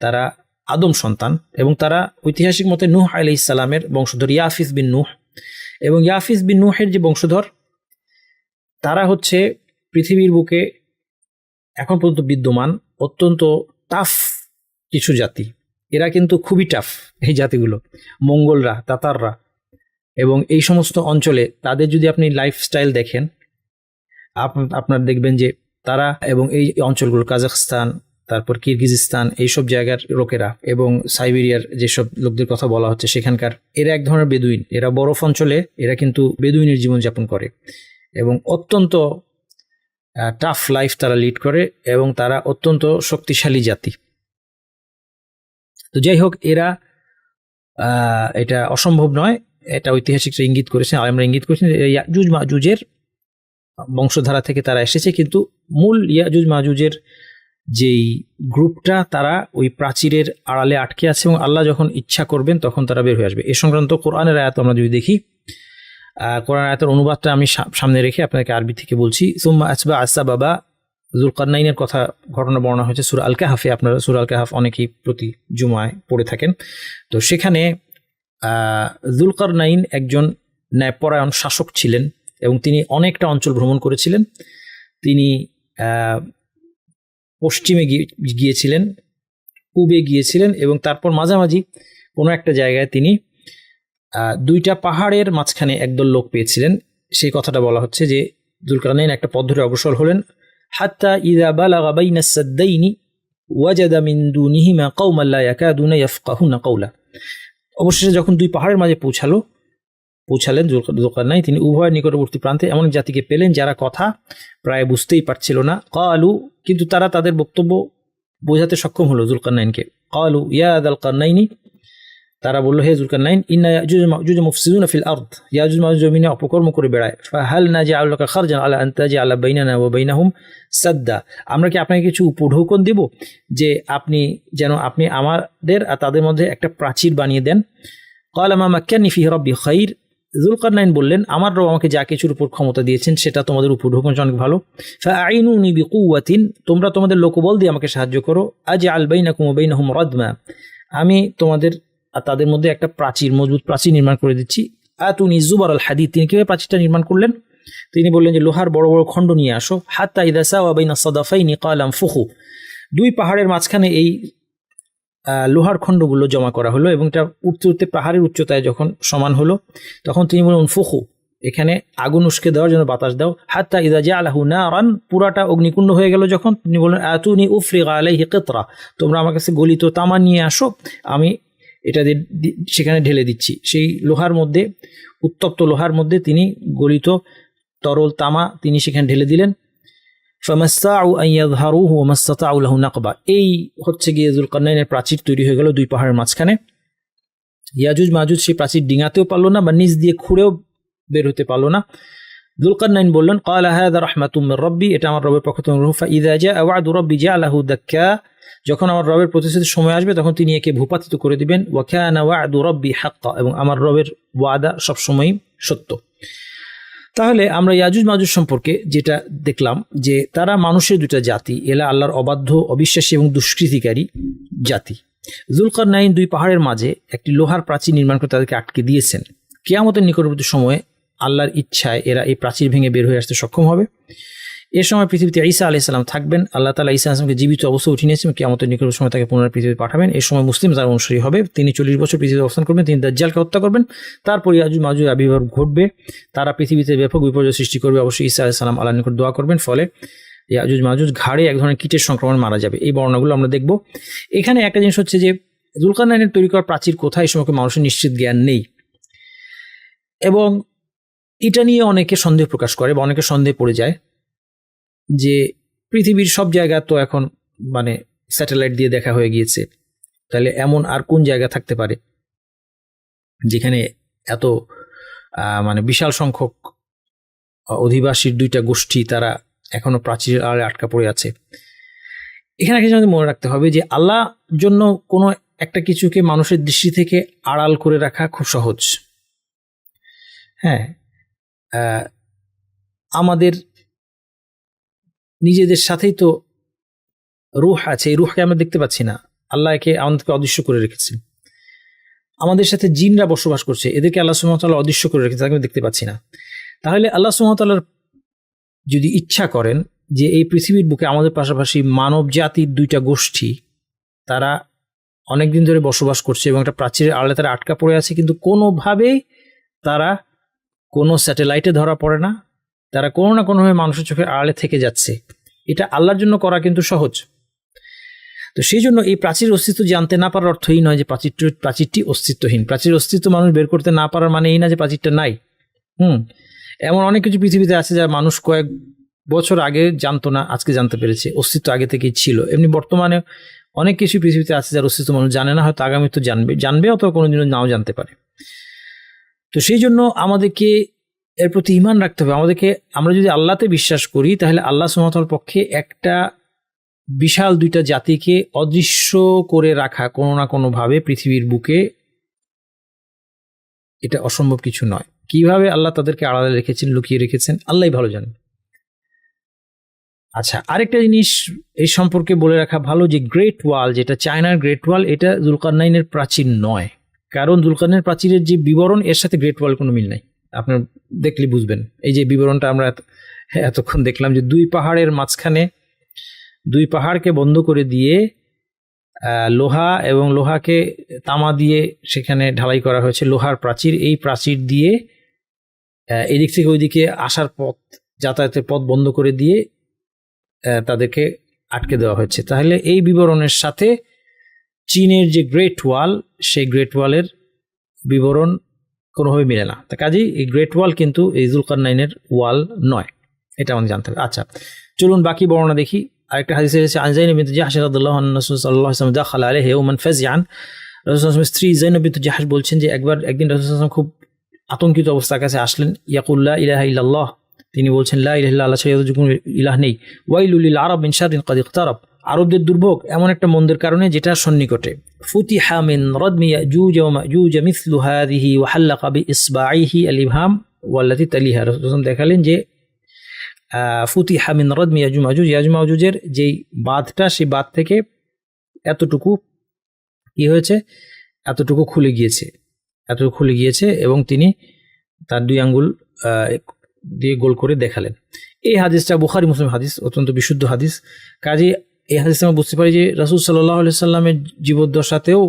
Speaker 1: তারা আদম সন্তান, এবং তারা ঐতিহাসিক মতে নূহ আলাইহিস সালামের বংশধর, ইয়াফিস বিন নূহ, এবং ইয়াফিস বিন নূহের যে বংশধর তারা হচ্ছে পৃথিবীর বুকে এখন পর্যন্ত বিদ্যমান অত্যন্ত টাফ কিছু জাতি। এরা কিন্তু খুবই টাফ এই জাতিগুলো, মঙ্গলরা, তাতাররা, এবং এই সমস্ত অঞ্চলে তাদের যদি আপনি লাইফস্টাইল দেখেন আপনার দেখবেন যে তারা, এবং এই অঞ্চলগুলো কাজাখস্তান, তারপর কিরগিজস্তান, এইসব জায়গার লোকেরা, এবং সাইবেরিয়ার যেসব লোকদের কথা বলা হচ্ছে সেখানকার, এরা এক ধরনের বেদুইন, এরা বরফ অঞ্চলে এরা কিন্তু বেদুইনের জীবনযাপন করে এবং অত্যন্ত টাফ লাইফ তারা লিড করে, এবং তারা অত্যন্ত শক্তিশালী জাতি। তো যাই হোক, এটা অসম্ভব নয়, এটা ঐতিহাসিকরা ইঙ্গিত করেছেন, আলেমরা ইঙ্গিত করেছেন ইয়াজুজ মাজুজের বংশধারা থেকে তারা এসেছে, কিন্তু মূল ইয়াজুজ মাজুজের যেই গ্রুপটা তারা ওই প্রাচীরের আড়ালে আটকে আছে, এবং আল্লাহ যখন ইচ্ছা করবেন তখন তারা বের হয়ে আসবে। এ সংক্রান্ত কোরআনের আয়াত আমরা যদি দেখি, কোরআন আয়াতের অনুবাদটা আমি সামনে রেখে আপনাকে আরবি থেকে বলছি। সুম্মা আসবা আসা বাবা, যুলকারনাইনের ঘটনা বর্ণনা হয়েছে সূরা আল কাহফে। আপনারা সূরা আল কাহফ অনেকেই প্রতি জুমায় পড়ে থাকেন। তো সেখানে যুলকারনাইন একজন ন্যায়পরায়ণ শাসক ছিলেন, এবং তিনি অনেকটা অঞ্চল ভ্রমণ করেছিলেন। তিনি পশ্চিমে গিয়েছিলেন, পূবে গিয়েছিলেন, এবং তারপর মাঝামাঝি কোনো একটা জায়গায় তিনি দুইটা পাহাড়ের মাঝখানে একদল লোক পেয়েছিলেন। সেই কথাটা বলা হচ্ছে যে যুলকারনাইন একটা পথ ধরে অগ্রসর হলেন, হাত্তা ইযা বালাগা বাইনা সাদ্দাইনি ওয়াজাদা মিন দুনিহিমা কওমান লা ইয়াকাদুনা ইয়াফকাহুনা কাওলা। অবশেষে যখন দুই পাহাড়ের মাঝে পৌঁছালেন যুলকারনাইন, তিনি উভয় নিকটবর্তী প্রান্তে এমন জাতিকে পেলেন যারা কথা প্রায় বুঝতেই পারছিল না। ক্বালু, কিন্তু তারা তাদের বক্তব্য বোঝাতে সক্ষম হলো যুলকারনাইনকে। ক্বালু ইয়া যুলকারনাইনি, তারা বলল, হে যুলকারনাইন, ইন্না ইয়াজুজ মা'জুজ মুফসিদুনা ফিল আরদ, ইয়াজুজ মা'জুজ জমিনে অপকর্ম করে বেড়ায়। ফাহাল নাজআলু লাকা খারজান আলা আন তাজআলা বাইনানা ওয়া বাইনাহুম সাদ্দা, আমরা কি আপনাকে কিছু উপঢৌকন দেব যে আপনি আমাদের আর তাদের মধ্যে একটা প্রাচীর বানিয়ে দেন। ক্বালা মা মাক্কানি ফিহি রাব্বি খাইর, যুলকারনাইন বললেন, আমার রব আমাকে যা কিছুর উপর ক্ষমতা দিয়েছেন সেটা তোমাদের উপঢৌকন অনেক ভালো। ফাআইনুনি বিকুওয়াতিন, তোমরা তোমাদের লোকবল দিয়ে আমাকে সাহায্য করো। আজআল বাইনাকুম ওয়া বাইনাহুম রাদমা, আমি তোমাদের আর তাদের মধ্যে একটা মজবুত প্রাচীর নির্মাণ করে দিচ্ছি। আতুনি জুবার আল হাদিদ, তিনি কিভাবে প্রাচীরটা নির্মাণ করলেন? তিনি বললেন যে লোহার বড় বড় খণ্ড নিয়ে আসো। হাত্তা ইযা সাওয়া বাইনা সাদাফাইনি ক্বালা আনফুখু, দুই পাহাড়ের মাঝখানে এই লোহার খণ্ডগুলো জমা করা হলো, এবং এটা উঠতে উঠতে পাহাড়ের উচ্চতায় যখন সমান হলো তখন তিনি বললেন উনফুখু, এখানে আগুন উস্কে দেওয়ার জন্য বাতাস দাও। হাত্তা ইযা জাআলাহু নারান, পুরাটা অগ্নিকুণ্ড হয়ে গেল যখন, তিনি বললেন আতুনি উফরিগা আলাইহি কিতরা, তোমরা আমার কাছে গলিত তামা নিয়ে আসো, আমি এটা সেখানে ঢেলে দিচ্ছি। সেই লোহার মধ্যে, উত্তপ্ত লোহার মধ্যে তিনি গলিত তরল তামা তিনি সেখানে ঢেলে দিলেন। ফামাসতাউ আন ইয়াযহারুহু ওয়া মাসতাউ লাহু নাকবা, এই হচ্ছে গিয়ে যুলকারনাইনের প্রাচীর তৈরি হয়ে গেল দুই পাহাড়ের মাঝখানে। ইয়াজুজ মাজুজ সেই প্রাচীর ডিঙাতেও পারলো না বা নিচ দিয়ে খুঁড়েও বের হতে পারলো না। যুলকারনাইন বললেন, ক্বালা হাযা রাহমাতুম মির রাব্বি, এটা আমার রবের পক্ষ থেকে। ফাইযা জাআ ওয়া'দু রাব্বি জাআলাহু দাক্কা, যখন আমার রবের প্রতিশ্রুতির সময় আসবে তখন তিনি একে ভূপাতিত করে দিবেন। ওয়া কানা ওয়া'দু রাব্বি হাক্কা, এবং আমার রবের ওয়াদা সবসময়ই সত্য। তাহলে আমরা ইয়াজুজ মাজুজ সম্পর্কে যেটা দেখলাম যে তারা মানুষের দুটা জাতি, এরা আল্লাহর অবাধ্য, অবিশ্বাসী এবং দুষ্কৃতিকারী জাতি। যুলকারনাইন দুই পাহাড়ের মাঝে একটি লোহার প্রাচীর নির্মাণ করে তাদেরকে আটকে দিয়েছেন। কিয়ামতের নিকটবর্তী সময়ে আল্লাহর ইচ্ছায় এরা এই প্রাচীর ভেঙে বের হয়ে আসতে সক্ষম হবে। এ সময় পৃথিবীতে ঈসা আলাইহিস সালাম থাকবেন। আল্লাহ তাআলা ঈসা আলাইহিস সালামকে জীবিত অবস্থায় উঠিয়ে নিয়েছেন, কিয়ামতের নিকটবর্তী সময় তাকে পুনরায় পৃথিবীতে পাঠাবেন। এই সময় মুসলিম তার অনুসারী হবে। তিনি 40 বছর পৃথিবীতে অবস্থান করবেন, তিনি দাজ্জালকে হত্যা করবেন। তারপর ইয়াজুজ মাজুজ আবির্ভাব ঘটবে, তারা পৃথিবীতে ব্যাপক বিপর্যয় সৃষ্টি করবে। অবশ্যই ঈসা আলাইহিস সালাম আল্লাহর নিকট দোয়া করবেন, ফলে ইয়াজুজ মাজুজ ঘাড়ে এক ধরনের কীটের সংক্রমণ মারা যাবে। এই বর্ণনাগুলো আমরা দেখব। এখানে একটা জিনিস হচ্ছে যে যুলকারনাইনের তৈরি করা প্রাচীর কোথায়, এই সময় মানুষের নিশ্চিত জ্ঞান নেই, এবং এটা নিয়ে অনেকে সন্দেহ প্রকাশ করে বা অনেকে সন্দেহ পড়ে যায় যে পৃথিবীর সব জায়গা তো এখন মানে স্যাটেলাইট দিয়ে দেখা হয়ে গিয়েছে, তাহলে এমন আর কোন জায়গা থাকতে পারে যেখানে এত মানে বিশাল সংখ্যক অধিবাসীর দুইটা গোষ্ঠী তারা এখনো প্রাচীরের আড়ে আটকা পড়ে আছে। এখানে একটা জিনিস মনে রাখতে হবে যে আল্লাহ জন্য কোনো একটা কিছুকে মানুষের দৃষ্টি থেকে আড়াল করে রাখা খুব সহজ। হ্যাঁ, আমাদের নিজেদের সাথেই তো রূহ আছে, এই রূহকে আমরা দেখতে পাচ্ছি না, আল্লাহ একে আমাদেরকে অদৃশ্য করে রেখেছেন। আমাদের সাথে জিনরা বসবাস করছে, এদেরকে আল্লাহ সুবহানাহু ওয়া তাআলা অদৃশ্য করে রেখেছেন, তাকে দেখতে পাচ্ছি না। তাহলে আল্লাহ সুবহানাহু ওয়া তাআলার যদি ইচ্ছা করেন যে এই পৃথিবীর বুকে আমাদের পাশাপাশি মানব জাতির দুইটা গোষ্ঠী তারা অনেকদিন ধরে বসবাস করছে এবং একটা প্রাচীরের আড়ালে তারা আটকা পড়ে আছে, কিন্তু কোনোভাবেই তারা কোনো স্যাটেলাইটে ধরা পড়ে না, তারা কোনো না কোনোভাবে মানুষের চোখের আড়ালে থেকে যাচ্ছে, এটা আল্লাহর জন্য করা কিন্তু সহজ। তো সেই জন্য এই প্রাচীর অস্তিত্ব জানতে না পারার অর্থ এই নয় যে প্রাচীরটি অস্তিত্বহীন। প্রাচীর অস্তিত্ব মানুষ বের করতে না পারার মানে এই না যে প্রাচীরটা নাই। এমন অনেক কিছু পৃথিবীতে আছে যা মানুষ কয়েক বছর আগে জানতো না, আজকে জানতে পেরেছে, অস্তিত্ব আগে থেকেই ছিল। এমনি বর্তমানে অনেক কিছু পৃথিবীতে আছে যার অস্তিত্ব মানুষ জানে না, হয়তো আগামী তো জানবে অথবা কোনোদিনও নাও জানতে পারে। তো সেই জন্য আমাদেরকে এর প্রতি ঈমান রাখতে হবে। আমরা যদি আল্লাহতে বিশ্বাস করি তাহলে আল্লাহ সুবহানাহু ওয়া তাআলার পক্ষে একটা বিশাল দুইটা জাতিকে অদৃশ্য করে রাখা কোনো না কোনোভাবে পৃথিবীর বুকে এটা অসম্ভব কিছু নয়। কিভাবে আল্লাহ তাদেরকে আড়ালে রেখেছেন, লুকিয়ে রেখেছেন, আল্লাহই ভালো জানেন। আচ্ছা, আরেকটা জিনিস এই সম্পর্কে বলে রাখা ভালো যে গ্রেট ওয়াল, যেটা চায়নার গ্রেট ওয়াল, এটা যুলকারনাইনের প্রাচীর নয়। কারণ যুলকারনাইন প্রাচীরের যে বিবরণ, এর সাথে গ্রেট ওয়াল কোনো মিল নাই। আপনার দেখলে বুঝবেন। এই যে বিবরণটা আমরা এতক্ষণ দেখলাম যে দুই পাহাড়ের মাঝখানে দুই পাহাড়কে বন্ধ করে দিয়ে লোহা এবং লোহাকে তামা দিয়ে সেখানে ঢালাই করা হয়েছে লোহার প্রাচীর। এই প্রাচীর দিয়ে এদিক থেকে ওইদিকে আসার পথ, যাতায়াতের পথ বন্ধ করে দিয়ে তাদেরকে আটকে দেওয়া হয়েছে। তাহলে এই বিবরণের সাথে চীনের যে গ্রেট ওয়াল, সেই গ্রেট ওয়ালের বিবরণ কোনোভাবে মিলে না। তা কাজেই এই গ্রেট ওয়াল কিন্তু এই যুলকারনাইনের ওয়াল নয়, এটা আমাদের জানতে হবে। আচ্ছা, চলুন বাকি বর্ণনা দেখি। আরেকটা হাদিসে এসেছে আন যায়নাব বিনত জাহশ রাদিয়াল্লাহু আনহা রাসূল সাল্লাল্লাহু আলাইহি ওয়াসাল্লাম দাখালা আলাইহি ইয়াওমান ফাযআন। রাসূল সাল্লাল্লাহু আলাইহি ওয়াসাল্লামের স্ত্রী যায়নাব বিনত জাহশ বলছেন যে একদিন রাসূল সাল্লাল্লাহু আলাইহি ওয়াসাল্লাম খুব আতঙ্কিত অবস্থার কাছে আসলেন। ইয়াকুল লা ইলাহা ইল্লাল্লাহ, তিনি বলছেন লা ইলাহা ইল্লাল্লাহ, আল্লাহ ছাড়া কোনো ইলাহ নেই। ওয়াইলুল লিল আরব মিন শাররিন ক্বাদ ইকতারাব, আরবদের দুর্ভোগ এমন একটা মন্দের কারণে যেটা সন্নিকটে। ফুতিহা মিন রাদমি ইয়াজুজ ওয়া মাজুজ মিসলু হাযিহি ওয়া হাল্লাকা বিইসবাইহি আল ইবহাম ওয়াল্লাতী তালিহা। রাসূল সাল্লাল্লাহু আলাইহি ওয়াসাল্লাম দেখালেন যে ফুতিহা মিন রাদমি ইয়াজুজ মাজুজ, ইয়াজুজ মাজুজের যেই বাঁধটা, সেই বাঁধ থেকে এতটুকু কি হয়েছে, এতটুকু খুলে গিয়েছে এবং তিনি তার দুই আঙ্গুল দিয়ে গোল করে দেখালেন। এই হাদিসটা বুখারী মুসলিম হাদিস, অত্যন্ত বিশুদ্ধ হাদিস। কাজে এই হাদিস আমরা বুঝতে পারি যে রাসূল সাল্লাল্লাহু আলাইহি সাল্লামের জীবদ্দশাতেও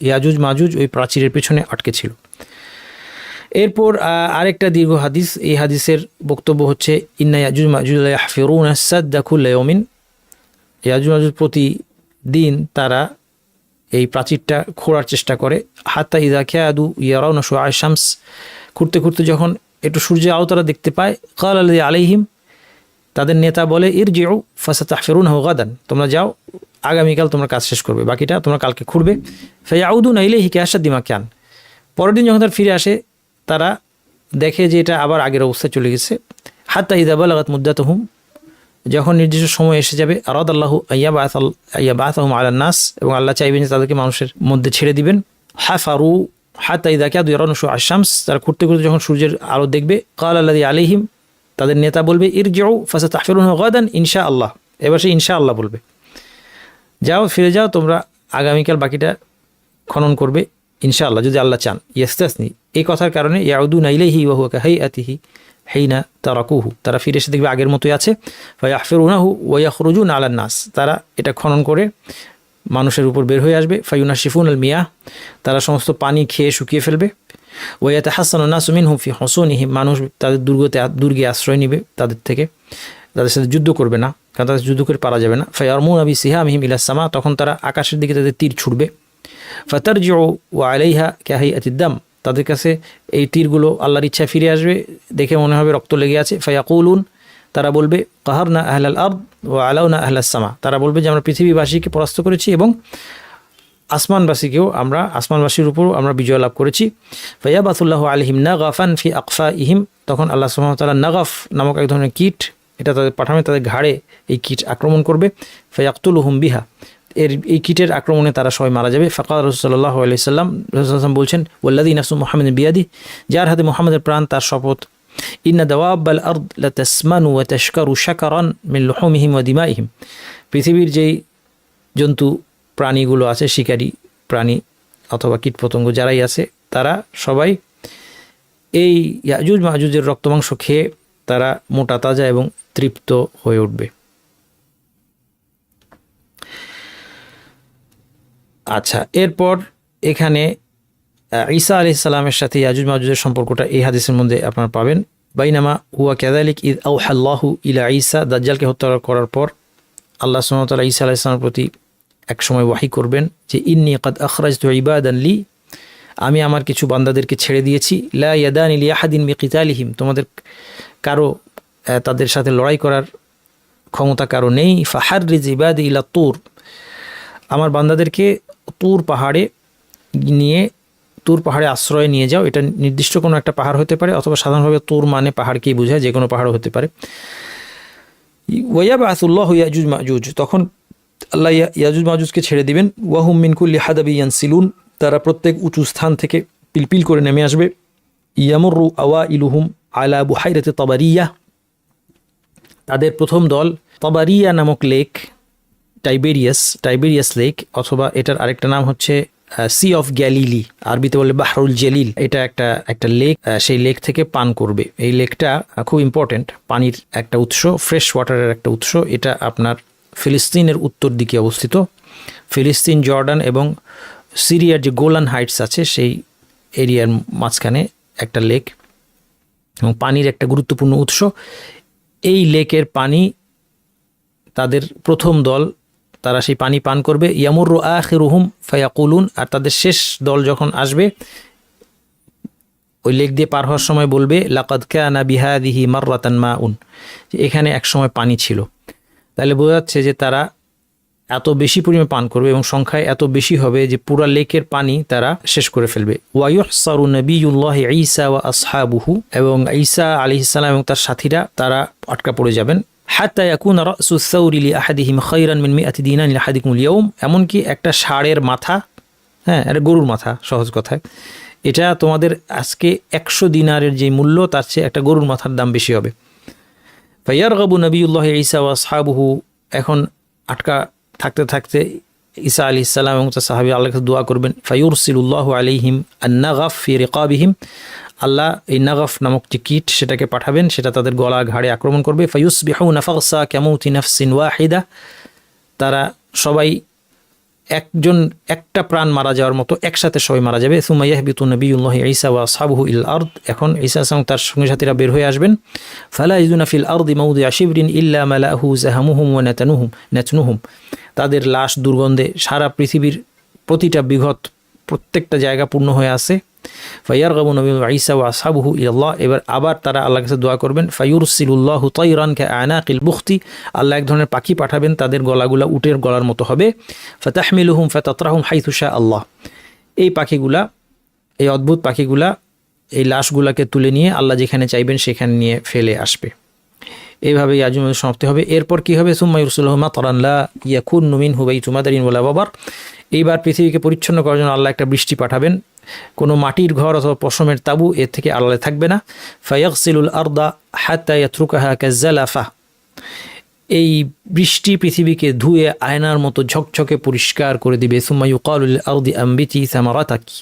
Speaker 1: ইয়াজুজ মাজুজ ওই প্রাচীরের পেছনে আটকে ছিল। এরপর আরেকটা দীর্ঘ হাদিস, এই হাদিসের বক্তব্য হচ্ছে ইন্না ইয়াজুজ মাজুজ লা ইয়াহফিরুনা আস-সাদ্দা কুল্লা ইয়াউমিন, ইয়াজুজ মাজুজ প্রতিদিন তারা এই প্রাচীরটা খোঁড়ার চেষ্টা করে। হাত্তা ইযা কাদু ইয়ারাউনা শুআ আশ-শামস, খুঁড়তে খুঁড়তে যখন একটু সূর্যের আলো তারা দেখতে পায়, ক্বালা আল্লাযী আলাইহিম, তাদের নেতা বলে ইরজিউ ফাসাতাহফিরুনহু গাদান, তোমরা যাও, আগামীকাল তোমরা কাজ শেষ করবে, বাকিটা তোমরা কালকে খুঁড়বে। ফায়াউদুনা ইলাইহি কাআশাদ্দি মা কান, পরের দিন যখন তারা ফিরে আসে তারা দেখে যে এটা আবার আগের অবস্থায় চলে গেছে। হাত্তা ইযা বালাগাত মুদ্দাতুহুম, যখন নির্দিষ্ট সময় এসে যাবে, আরাদাল্লাহু আইয়াবাআসাহুম আলান নাস, এবং আল্লাহ চাইবেন যে তাদেরকে মানুষের মধ্যে ছেড়ে দিবেন। হাফারু হাত্তা ইযা কাদু ইয়ারাউনা শুআ আশ-শামস, তারা খুঁড়তে খুঁড়তে যখন সূর্যের আলো দেখবে, ক্বালা আল্লাযী আলাইহিম, তাদের নেতা বলবে ইরজিউ ফাসাতাহফিরুনহু গাদান ইনশাআল্লাহ, এবার সে ইনশাআল্লাহ বলবে, যাও ফিরে যাও, তোমরা আগামীকাল বাকিটা খনন করবে ইনশাআল্লাহ যদি আল্লাহ চান। ইয়াস্তাসনি, এই কথার কারণে ইয়াউদুনা ইলাইহি ওয়া হুয়া কাহাইআতিহি হিনা তারাকুহু, তারা ফিরে এসে দেখবে আগের মতোই আছে। ফায়াহফিরুনাহু ওয়া ইয়াখরুজুনা আলান নাস, তারা এটা খনন করে মানুষের উপর বের হয়ে আসবে। ফায়ুনাশিফুন আল মিয়াহ, তারা সমস্ত পানি খেয়ে শুকিয়ে ফেলবে। ওয়া ইয়াতাহাসসানু নাসু মিনহুম ফি হুসুনিহিম, মানুষ তাদের দুর্গে আশ্রয় নেবে তাদের থেকে, তাদের সাথে যুদ্ধ করবে না, কারণ তাদের যুদ্ধ করে পারা যাবে না। ফায়ারমুনা বিসিহামিহিম ইলাস সামা, তখন তারা আকাশের দিকে তাদের তীর ছুড়বে। ফাতারজিউ ওয়া আলাইহা কাহাইআতিদ দাম, তাদের কাছে এই তীরগুলো আল্লাহর ইচ্ছায় ফিরে আসবে, দেখে মনে হবে রক্ত লেগে আছে। ফায়াকুলুন, তারা বলবে কাহারনা আহলাল আরদ ওয়া আলাউনা আহলাস সামা, তারা বলবে যে আমরা পৃথিবীবাসীকে পরাস্ত করেছি এবং আসমানবাসীর উপরও আমরা বিজয় লাভ করেছি। ফায়াবাসুল্লাহু আলাইহিম নাগাফান ফি আকফাইহিম, তখন আল্লাহ সুবহানাহু ওয়া তাআলা নাগাফ নামক এক ধরনের কীট এটা তাদের পাঠাবে, তাদের ঘাড়ে এই কীট আক্রমণ করবে। ফায়াকতুলুহুম বিহা, এই কীটের আক্রমণে তারা সবাই মারা যাবে। ফাকাল রাসূলুল্লাহ সাল্লাল্লাহু আলাইহি ওয়াসাল্লাম, রাসূল সাল্লাল্লাহু বলছেন ওয়াল্লাযী নাফসু মুহাম্মাদিন বিয়াদি, যার হাতে মুহাম্মাদের প্রাণ তার শপথ, ইন্না দাওয়াবাল আরদ লাতাসমানু ওয়া তাশকারু শাকারান মিন লুহুমিহিম ওয়া দিমাইহিম, পৃথিবীর যেই জন্তু প্রাণীগুলো আছে, শিকারী প্রাণী অথবা কীটপতঙ্গ যারাই আছে, তারা সবাই এই ইয়াজুজ মাজুজের রক্তমাংস খেয়ে তারা মোটা তাজা এবং তৃপ্ত হয়ে উঠবে। আচ্ছা, এরপর এখানে ঈসা আলাইহিস সালামের সাথে ইয়াজুজ মাজুজের সম্পর্কটা এই হাদিসের মধ্যে আপনারা পাবেন। বাইনামা হুয়া কাযালিক ইয আওহাল্লাহু ইলা ঈসা, দাজ্জালকে হত্যা করার পর আল্লাহ সুবহানাহু ওয়া তাআলা ঈসা আলাইহিস সালামের প্রতি এক সময় ওয়াহি করবেন যে ইন্নী কাদ আখরাজতু ইবাদান লি, আমি আমার কিছু বান্দাদেরকে ছেড়ে দিয়েছি, লা ইয়াদানি লিআহাদিন বিকিতালিহিম, তোমাদের কারো তাদের সাথে লড়াই করার ক্ষমতা কারো নেই। ফাহাররিজ ইবাদি ইলা তুর, আমার বান্দাদেরকে তুর পাহাড়ে আশ্রয় নিয়ে যাও। এটা নির্দিষ্ট কোনো একটা পাহাড় হতে পারে, অথবা সাধারণভাবে তুর মানে পাহাড়কেই বোঝায়, যে কোনো পাহাড়ও হতে পারে। ওয়াইয়াবআসুল্লাহু ইয়াজুজ মাজুজ, তখন আল্লাহ ইয়াজুজ মাজুজকে ছেড়ে দিবেন। ওয়াহুম মিন কুল্লি হাদাবি ইয়ানসিলুন, তারা প্রত্যেক উঁচু স্থান থেকে পিলপিল করে নেমে আসবে। ইয়ামুরু আওয়াইলুহুম আলা বুহাইরাতি তাবারিয়া, তাদের প্রথম দল তাবারিয়া নামক লেক, টাইবেরিয়াস লেক, অথবা এটার আরেকটা নাম হচ্ছে সি অফ গ্যালিলি, আরবিতে বলে বাহরুল জেলিল, এটা একটা লেক, সেই লেক থেকে পান করবে। এই লেকটা খুব ইম্পর্টেন্ট, পানির একটা উৎস, ফ্রেশ ওয়াটারের একটা উৎস। এটা আপনার ফিলিস্তিনের উত্তর দিকে অবস্থিত, ফিলিস্তিন, জর্ডান এবং সিরিয়ার যে গোলান হাইটস আছে সেই এরিয়ার মাঝখানে একটা লেক এবং পানির একটা গুরুত্বপূর্ণ উৎস। এই লেকের পানি, তাদের প্রথম দল তারা সেই পানি পান করবে। ইয়ামুরু আখিরুহুম ফায়াকুলুন, আর তাদের শেষ দল যখন আসবে ওই লেক দিয়ে পার হওয়ার সময় বলবে লাকাদ কানা বিহাদিহি মাররাতান মাউন, এখানে এক সময় পানি ছিল। তাহলে বোঝা যাচ্ছে যে তারা এত বেশি পরিমাণে পান করবে এবং সংখ্যায় এত বেশি হবে যে পুরা লেকের পানি তারা শেষ করে ফেলবে। ওয়ায়ুহসারু নবিয়ুল্লাহি ঈসা ওয়া আসহাবুহু, এবং ঈসা আলাইহিস সালাম এবং তার সাথীরা তারা আটকা পড়ে যাবেন। হাত্তা ইয়াকুনা রাসু সাউরি লি আহাদিহিম খায়রান মিন মিআতি দিনার লি আহাদিকুমুল ইয়াউম, এমনকি একটা ষাঁড়ের মাথা, একটা গরুর মাথা, সহজ কথায় এটা তোমাদের আজকে 100 দিনারের যে মূল্য তার চেয়ে একটা গরুর মাথার দাম বেশি হবে। ফায়ারগাবু নবিয়ুল্লাহি ঈসা ওয়া আসহাবুহু, এখন আটকা থাকতে থাকতে ঈসা আলাইহিস সালাম এবং তার সাহাবী আল্লাহর কাছে দোয়া করবেন। ফায়ুরসিলুল্লাহু আলাইহিম আন-নাগাফ ফি রিকাবিহিম, আল্লাহ এই নাগাফ নামক যে কীট সেটাকে পাঠাবেন, সেটা তাদের গলা ঘাড়ে আক্রমণ করবে। ফায়ুসবিহুনা ফাগসা কামাউতি নাফসিন ওয়াহিদা, তারা সবাই একটা প্রাণ মারা যাওয়ার মতো একসাথে সবাই মারা যাবে। সুম্মা ইয়াহবিতু নবিয়ুল্লাহি ঈসা ওয়া আসহাবুহু ইলাল আরদ, এখন ঈসা এবং তার সঙ্গী সাথীরা বের হয়ে আসবেন। ফালা ইয়াজিদুনা ফিল আরদি মাউদিআ শিবরিন ইল্লা মালাহু যাহামুহুম ওয়া নাতনুহুম, তাদের লাশ দুর্গন্ধে সারা পৃথিবীর প্রতিটা বিঘত প্রত্যেকটা জায়গা পূর্ণ হয়ে আছে। ফায়ারগাবু নবিয়ুল্লাহ ঈসা ওয়া আসহাবুহু ইলাল্লাহ, এবার আবার তারা আল্লাহর কাছে দোয়া করবেন। ফায়ুরসিলুল্লাহু তায়রান কাআনাকিল বুখতি, আল্লাহ এক ধরনের পাখি পাঠাবেন, তাদের গলাগুলা উটের গলার মতো হবে। ফাতাহমিলুহুম ফাতাতরাহুম হাইথু শা আল্লাহ, এই পাখিগুলা, এই অদ্ভুত পাখিগুলা এই লাশগুলাকে তুলে নিয়ে আল্লাহ যেখানে চাইবেন সেখানে নিয়ে ফেলে আসবে। এইভাবে ইয়াজুজ মাজুজ সমাপ্তি হবে। এরপর কি হবে? সুম্মা ইরসিলুহু মাতারান লা ইয়াকুনু মিনহু বাইতু মাদারিন ওয়ালা ওয়াবার, এইবার পৃথিবীকে পরিচ্ছন্ন করার জন্য আল্লাহ একটা বৃষ্টি পাঠাবেন, কোনো মাটির ঘর অথবা পশমের তাবু এর থেকে আড়ালে থাকবে না। ফায়াগসিলুল আরদা হাত্তা ইয়াতরুকাহা কাজ্জালাফা, এই বৃষ্টি পৃথিবীকে ধুয়ে আয়নার মতো ঝকঝকে পরিষ্কার করে দিবে। সুম্মা ইউকালু লিল আরদি আম্বিতি সামারাতাকি,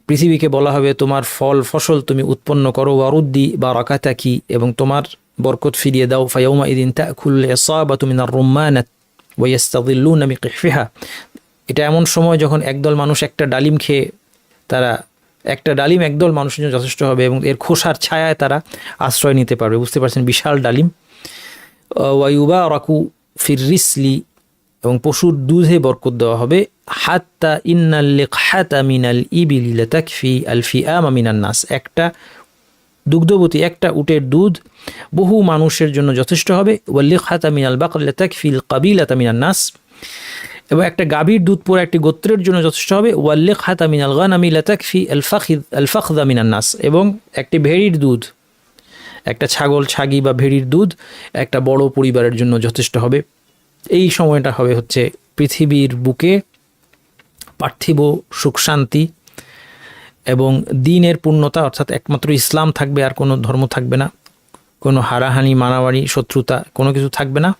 Speaker 1: পৃথিবীকে বলা হবে তোমার ফসল তুমি উৎপন্ন করো, ওয়ারুদ্দি বারাকাতাকি, এবং তোমার বরকত ফিরিয়ে দাও। ফায়াউমা ইদিন তাকুল ইসাবাতু মিনার রুম্মানাত ওয়া ইয়াস্তাযিল্লুনা বিকিহফিহা, এটা এমন সময় যখন একদল মানুষ একটা ডালিম খেয়ে, তারা একটা ডালিম একদল মানুষের জন্য যথেষ্ট হবে এবং এর খোসার ছায়ায় তারা আশ্রয় নিতে পারবে। বুঝতে পারছেন, বিশাল ডালিম। ওয়াইবা রাকু ফির রিসলি, এবং পশুর দুধে বরকত দেওয়া হবে। হাত্তা ইন্নাল লিকহাতা মিনাল ইবিলি লাতাকফি আল ফিআমা মিনান নাস, একটা দুগ্ধবতী একটা উটের দুধ বহু মানুষের জন্য যথেষ্ট হবে। ওয়াল লিকহাতা মিনাল বাকর লাতাকফি আল কাবিলাতা মিনান নাস, এবং একটা গাভীর দুধ পুরো একটি গোত্রের জন্য যথেষ্ট হবে। ওয়াল লিকহাতা মিনাল গানামি লাতাকফি আল ফাখদা মিনান নাস, এবং একটি ভেড়ির দুধ, একটা ছাগল ছাগি বা ভেড়ির দুধ একটা বড় পরিবারের জন্য যথেষ্ট হবে। এই সময়টা হবে হচ্ছে পৃথিবীর বুকে পার্থিব সুখ শান্তি এবং দিনের পূর্ণতা, অর্থাৎ একমাত্র ইসলাম থাকবে, আর কোনো ধর্ম থাকবে না, কোনো হারাহানি মারামারি শত্রুতা কোনো কিছু থাকবে না।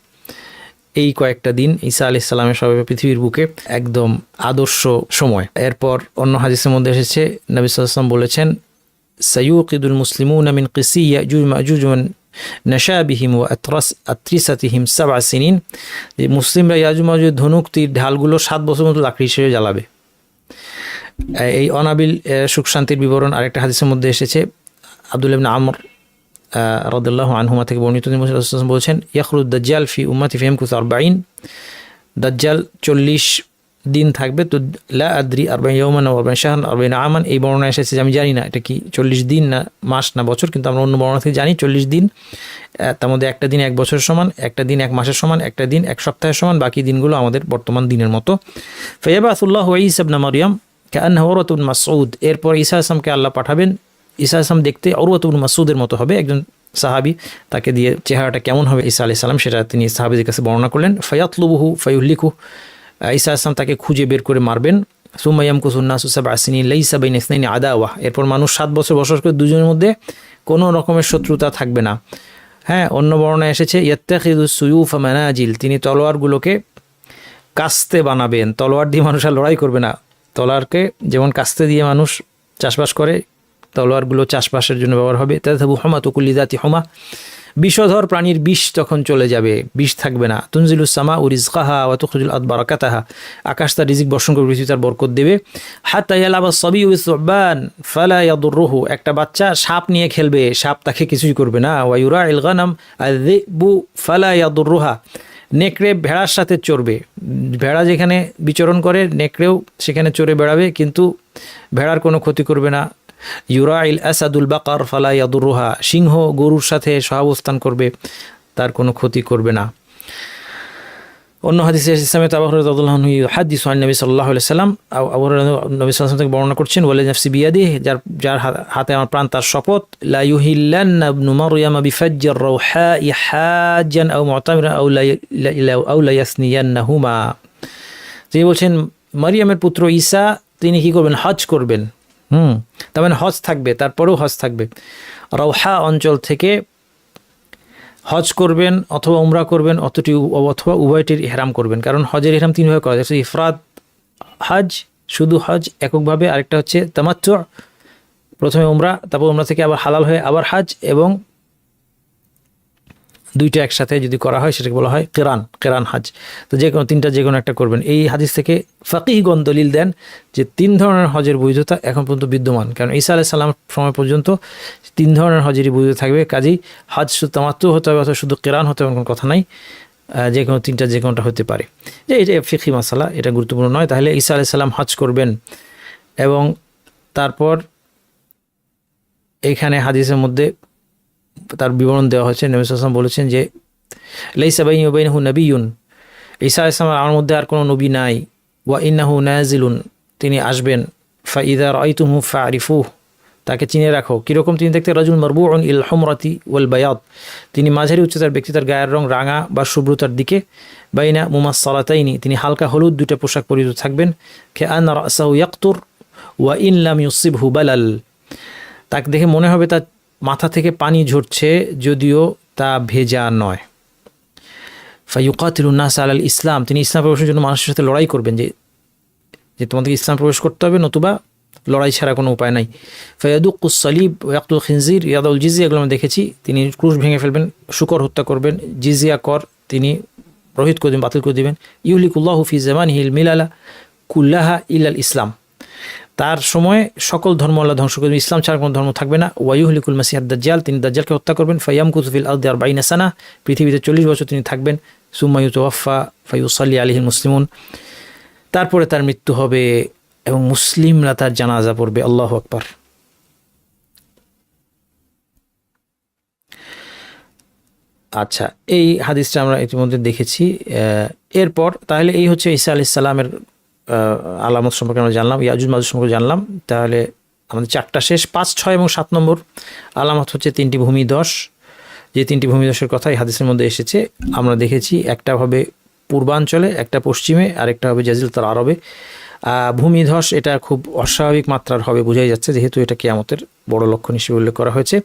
Speaker 1: এই কয়েকটা দিন ঈসা আলাইহিস সালামের সবে পৃথিবীর বুকে একদম আদর্শ সময়। এরপর অন্য হাদিসের মধ্যে এসেছে, নবী সাল্লাল্লাহু আলাইহি ওয়াসাল্লাম বলেছেন, সায়ুকিদুল মুসলিমুনা মিন কিসি ইয়াজুজ মাজুজ ওয়া নাশাবিহিম ওয়া আত্রিসাতিহিম 7 সিনিন, যে মুসলিমরা ইয়াজুজ মাজুজ ধনুক তীর ঢালগুলো 7 বছর মতো লাকড়ি হিসেবে জ্বালাবে। এই অনাবিল সুখ শান্তির বিবরণ আরেকটা হাদিসের মধ্যে এসেছে, আব্দুল্লাহ ইবনে আমর রাদিয়াল্লাহু আনহুমা থেকে বর্ণিত, তিনি বলছেন, ইয়াখরুজ দাজ্জাল ফি উম্মতি ফায়ামকুসু 40, দাজ্জাল 40 দিন থাকবে। তো লা আদ্রি 40 ইয়াওমান ওয়া 40 শাহরান 40 আমান, এই বর্ণনা এসেছে, আমি জানি না এটা কি 40 দিন না মাস না বছর, কিন্তু আমরা অন্য বর্ণনা থেকে জানি 40 দিন। তার মধ্যে একটা দিন 1 বছরের সমান, একটা দিন 1 মাসের সমান, একটা দিন 1 সপ্তাহের সমান, বাকি দিনগুলো আমাদের বর্তমান দিনের মতো। ফায়াবাসুল্লাহু ঈসা ইবনে মারইয়াম কাআন্নাহু উরওয়াতু ইবনে মাসউদ, এরপর ঈসা আলাইহিস সালামকে আল্লাহ পাঠাবেন। ঈসা আলাইহিস সালাম দেখতে উরওয়াতু ইবনে মাসউদের মতো হবে, একজন সাহাবী, তাকে দিয়ে চেহারাটা কেমন হবে ঈসা আলাইহিস সালাম সেটা তিনি সাহাবীদের কাছে বর্ণনা করলেন। ফায়াতলুবুহু ফায়ুহলিকু, ঈসা আলাইহিস সালাম তাকে খুঁজে বের করে মারবেন। সুম্মা ইয়ামকুসুন নাসু 7 সিনিন লাইসা বাইনা ইসনাইনি আদাওয়া, এরপর মানুষ 7 বছর বসবাস করে দুজনের মধ্যে কোনো রকমের শত্রুতা থাকবে না। হ্যাঁ, অন্য বর্ণনা এসেছে, ইয়াত্তাখিযুস সুয়ুফা মানাজিল, তিনি তলোয়ারগুলোকে কাস্তে বানাবেন। তলোয়ার দিয়ে মানুষ আর লড়াই করবে না, তলোয়ারকে যেমন কাস্তে দিয়ে মানুষ চাষবাস করে, তলোয়ারগুলো চাষবাসের জন্য ব্যবহার হবে। তাযহাবু হুমাতু কুল্লি যাতি হুমা, বিষধর প্রাণীর বিষ তখন চলে যাবে, বিষ থাকবে না। তুনজিলুস সামাউ রিজকাহা ওয়া তুখরিজুল আরদ বারাকাতাহা, আকাশ তার রিজিক বর্ষণ করবে, পৃথিবী তার বরকত দেবে। হাত্তা ইয়ালাবাস সাবিয়্যু বিস-সুববান ফালা ইয়াদুররুহু, একটা বাচ্চা সাপ নিয়ে খেলবে, সাপ তাকে কিছুই করবে না। ওয়া ইউরাইল গানাম আয-যিবু ফালা ইয়াদুররুহা, নেকড়ে ভেড়ার সাথে চড়বে, ভেড়া যেখানে বিচরণ করে নেকড়েও সেখানে চড়ে বেড়াবে, কিন্তু ভেড়ার কোনো ক্ষতি করবে না। ইউরাইল আসাদুল বাকার ফালা ইয়াদুররুহা, সিংহ গরুর সাথে সহাবস্থান করবে, তার কোনো ক্ষতি করবে না। অন্য হাদিসে ইসলামে আবু হুরায়রা রাদিয়াল্লাহু আনহু হাদিস আন নবী সাল্লাল্লাহু আলাইহি সাল্লাম, আবু হুরায়রা নবী সাল্লাল্লাহু আলাইহি ওয়াসাল্লাম থেকে বর্ণনা করছেন, ওয়ালা নাফসি বিয়াদিহি, যার হাতে আমার প্রাণ তার শপথ, লা ইউহিল্লান্না ইবনু মারইয়াম বিফাজ্জির রাউহাই হাজ্জান আও মুতামিরান আও লা ইয়াসনিয়ান্নাহুমা, তিনি বলছেন মারিয়ামের পুত্র ঈসা তিনি কি করবেন, হজ করবেন। তার মানে হজ থাকবে, তারপরেও হজ থাকবে। রাউহা অঞ্চল থেকে হজ করবেন অথবা উমরা করবেন, অথবা উভয়টির ইহরাম করবেন, কারণ হজের ইহরাম 3 ভাবে করা যায়। ইফরাদ হজ, শুধু হজ এককভাবে, আরেকটা হচ্ছে তামাত্তু, প্রথমে উমরা, তারপর উমরা থেকে আবার হালাল হয়ে আবার হজ, এবং দুইটা একসাথে যদি করা হয় সেটাকে বলা হয় কেরান হজ। তো যে কোনো তিনটা যে কোনো একটা করবেন। এই হাদিস থেকে ফাকিহগণ দলিল দেন যে 3 ধরনের হজের বৈধতা এখন পর্যন্ত বিদ্যমান, কারণ ঈসা আলাইহিস সালাম সময় পর্যন্ত 3 ধরনের হজেরই বৈধ থাকবে। কাজেই হজ শুধু তামাত্তু হতে হবে অথবা শুধু কেরান হতে হবে কোনো কথা নাই, যে কোনো তিনটা যে কোনোটা হতে পারে। যে এটা ফিকহি মাসালা, এটা গুরুত্বপূর্ণ নয়। তাহলে ঈসা আলাইহিস সালাম হজ করবেন, এবং তারপর এইখানে হাদিসের মধ্যে তার বিবরণ দেওয়া হয়েছে। নবী সাল্লাল্লাহু আলাইহি ওয়াসাল্লাম বলেছেন যে লাইসা বাইনি ওয়া বাইনাহু নাবিয়্যুন, ঈসা আলাইহিস সালাম আমার মধ্যে আর কোনো নবী নাই। ওয়া ইন্নাহু নাজিলুন, তিনি আসবেন। ফা ইযা রাআইতুহু ফারিফুহু, তাকে চিনে রাখো। কীরকম তিনি দেখতে, রাজুল মারবুউন ইল হুমরাতি ওয়াল বায়াদ, তিনি মাঝারি উচ্চতার ব্যক্তি, তার গায়ের রং রাঙা বা শুভ্রতার দিকে। বাইনা মুমাসসালাতাইনি, তিনি হালকা হলুদ 2টা পোশাক পরিহিত থাকবেন। কাআন্না রাসাহু ইয়াকতুর ওয়া ইন লাম ইউসিবহু বালাল, তাকে দেখে মনে হবে তার মাথা থেকে পানি ঝরছে, যদিও তা ভেজা নয়। ফায়ুকাতিলুন নাস আলাল ইসলাম, তিনি ইসলাম প্রবেশের জন্য মানুষের সাথে লড়াই করবেন, যে তোমাদেরকে ইসলাম প্রবেশ করতে হবে, নতুবা লড়াই ছাড়া কোনো উপায় নাই। ফায়াদুকুস সালিব ওয়াকতুল খিনজির ইয়াদুল জিজিয়া, এগুলো আমরা দেখেছি, তিনি ক্রুশ ভেঙে ফেলবেন, শুকর হত্যা করবেন, জিজিয়া কর তিনি রহিত করে দেবেন, বাতিল করে দেবেন। ইউহলিকুল্লাহু ফি জামানিহিল মিলালা কুল্লাহা ইলাল ইসলাম, তার সময়ে সকল ধর্ম আল্লাহ ধ্বংস করবেন, ইসলাম ছাড়া কোনো ধর্ম থাকবে না। ওয়ায়ুহলিকুল মাসিহাদ দাজ্জাল, তিনি দাজ্জালকে হত্যা করবেন। ফায়ামকুতু ফিল আরদি 40 সানা, পৃথিবীতে 40 বছর তিনি থাকবেন। সুম্মা ইউতাওয়াফা ফায়ুসাল্লি আলাইহিল মুসলিমুন, তারপরে তার মৃত্যু হবে এবং মুসলিমরা তার জানাজা পড়বে। আল্লাহু আকবার। আচ্ছা, এই হাদিসটা আমরা ইতিমধ্যে দেখেছি। এরপর তাহলে এই হচ্ছে ঈসা আলাইহিস সালামের আলামত সম্পর্কে আমরা জানলাম, ইয়াজুজ মাজুজ সম্পর্কে জানলাম। তাহলে আমাদের 4টা শেষ। 5, 6 এবং 7 নম্বর আলামত হচ্ছে 3টি ভূমিধস, যে 3টি ভূমিধসের কথা এই হাদিসের মধ্যে এসেছে আমরা দেখেছি। একটা হবে পূর্বাঞ্চলে, একটা পশ্চিমে, আরেকটা হবে জাজিরাতুল আরবে। ভূমিধস এটা খুব অস্বাভাবিক মাত্রার হবে, বোঝাই যাচ্ছে, যেহেতু এটা কিয়ামতের বড় লক্ষণ হিসেবে উল্লেখ করা হয়েছে।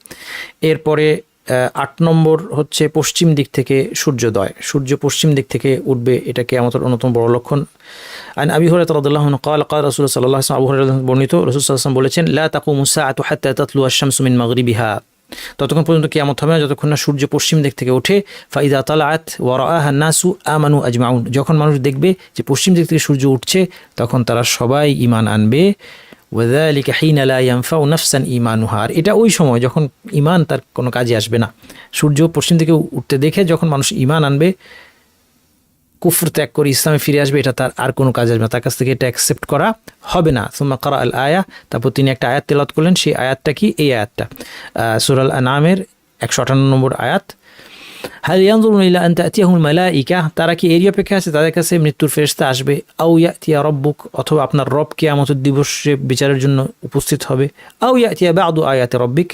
Speaker 1: এরপরে 8 নম্বর হচ্ছে পশ্চিম দিক থেকে সূর্যোদয়, সূর্য পশ্চিম দিক থেকে উঠবে, এটা কিয়ামতের অন্যতম বড় লক্ষণ। আন আবি হুরায়রা রাদিয়াল্লাহু আনহু قال قال রাসূলুল্লাহ সাল্লাল্লাহু আলাইহি ওয়াসাল্লাম, আবু হুরায়রা বর্ণিত, রাসূল সাল্লাল্লাহু আলাইহি ওয়াসাল্লাম বলেছেন, লা তাকুমু সাআতু হাত্তা তাতলু আশ-শামসু মিন মাগরিবিহা, ততক্ষণ পর্যন্ত কিয়ামত হবে না যতক্ষণ না সূর্য পশ্চিম দিক থেকে ওঠে। ফাইদা তালাআত ওয়া রাআহা নাসু আমানু আজমাউন, যখন মানুষ দেখবে যে পশ্চিম দিক থেকে সূর্য উঠছে তখন তারা সবাই ঈমান আনবে। ওয়াযালিকা হিনা লা ইয়ানফাউ নাফসান ঈমানুহা, এটা ওই সময় যখন ঈমান তার কোনো কাজে আসবে না। সূর্য পশ্চিম থেকে উঠতে দেখে যখন মানুষ ঈমান আনবে, কুফর ত্যাগ করে ইসলামে ফিরে আসবে, এটা তার আর কোনো কাজ আসবে না, তার কাছ থেকে এটা অ্যাকসেপ্ট করা হবে না। সুম্মা ক্বারা আল আয়া, তারপর তিনি একটা আয়াত তেলাওয়াত করলেন। সেই আয়াতটা কি? এই আয়াতটা সূরা আল আনআমের 158 নম্বর আয়াত। হাল ইয়ানজুরুনা ইলা আন তা'তিয়াহুল মালাইকা, তারা কি এরই অপেক্ষা আছে তাদের কাছে মৃত্যুর ফেরেশতা আসবে? আও ইয়াতিয়া রাব্বুক, অথবা আপনার রব কিয়ামতের দিবসে বিচারের জন্য উপস্থিত হবে। আও ইয়াতিয়া বা'দু আয়াতি রাব্বিক,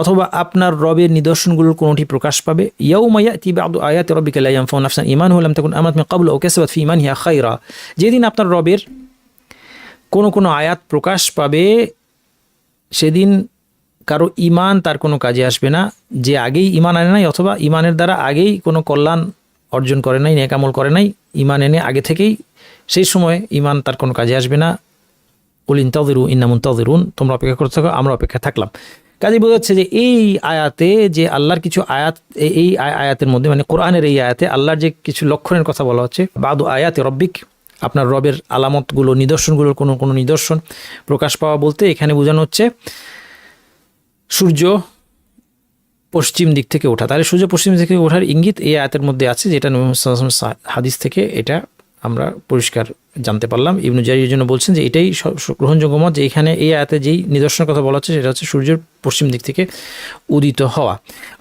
Speaker 1: অথবা আপনার রবের নিদর্শনগুলোর কোনোটি প্রকাশ পাবে। ইয়াউমা ইয়াতি বা'দু আয়াতি রাব্বিকা লা ইয়ানফাউ নাফসান ঈমানুহা লাম তাকুন আমানাত মিন ক্বাবলু আও কাসাবাত ফি ঈমানিহা খায়রা, যেদিন আপনার রবের কোনো আয়াত প্রকাশ পাবে সেদিন কারো ঈমান তার কোনো কাজে আসবে না, যে আগেই ঈমান আনে নাই, অথবা ঈমানের দ্বারা আগেই কোনো কল্যাণ অর্জন করে নাই, নেক আমল করে নাই, ঈমান এনে আগে থেকেই, সেই সময় ঈমান তার কোনো কাজে আসবে না। কুল ইনতাযিরু ইন্না মুনতাযিরুন, তোমরা অপেক্ষা করতে থাকো, আমরা অপেক্ষা থাকলাম। কাজে বোঝাচ্ছে যে এই আয়াতে যে আল্লাহর কিছু আয়াত, এই আয়াতের মধ্যে মানে কোরআনের এই আয়াতে আল্লাহর যে কিছু লক্ষণের কথা বলা হচ্ছে, বাদু আয়াতে রব্বিক, আপনার রবের আলামতগুলো, নিদর্শনগুলোর কোনো নিদর্শন প্রকাশ পাওয়া বলতে এখানে বোঝানো হচ্ছে সূর্য পশ্চিম দিক থেকে ওঠা। তাহলে সূর্য পশ্চিম দিক থেকে ওঠার ইঙ্গিত এই আয়াতের মধ্যে আছে, যেটা নবী মুহাম্মদ সাল্লাল্লাহু আলাইহি ওয়াসাল্লাম হাদিস থেকে এটা আমরা পরিষ্কার জানতে পারলাম। ইবনু জারির জন্য বলছেন যে এটাই গ্রহণযোগ্য মত, যে এখানে এই আয়াতে যেই নিদর্শনের কথা বলা হচ্ছে সেটা হচ্ছে সূর্যের পশ্চিম দিক থেকে উদিত হওয়া।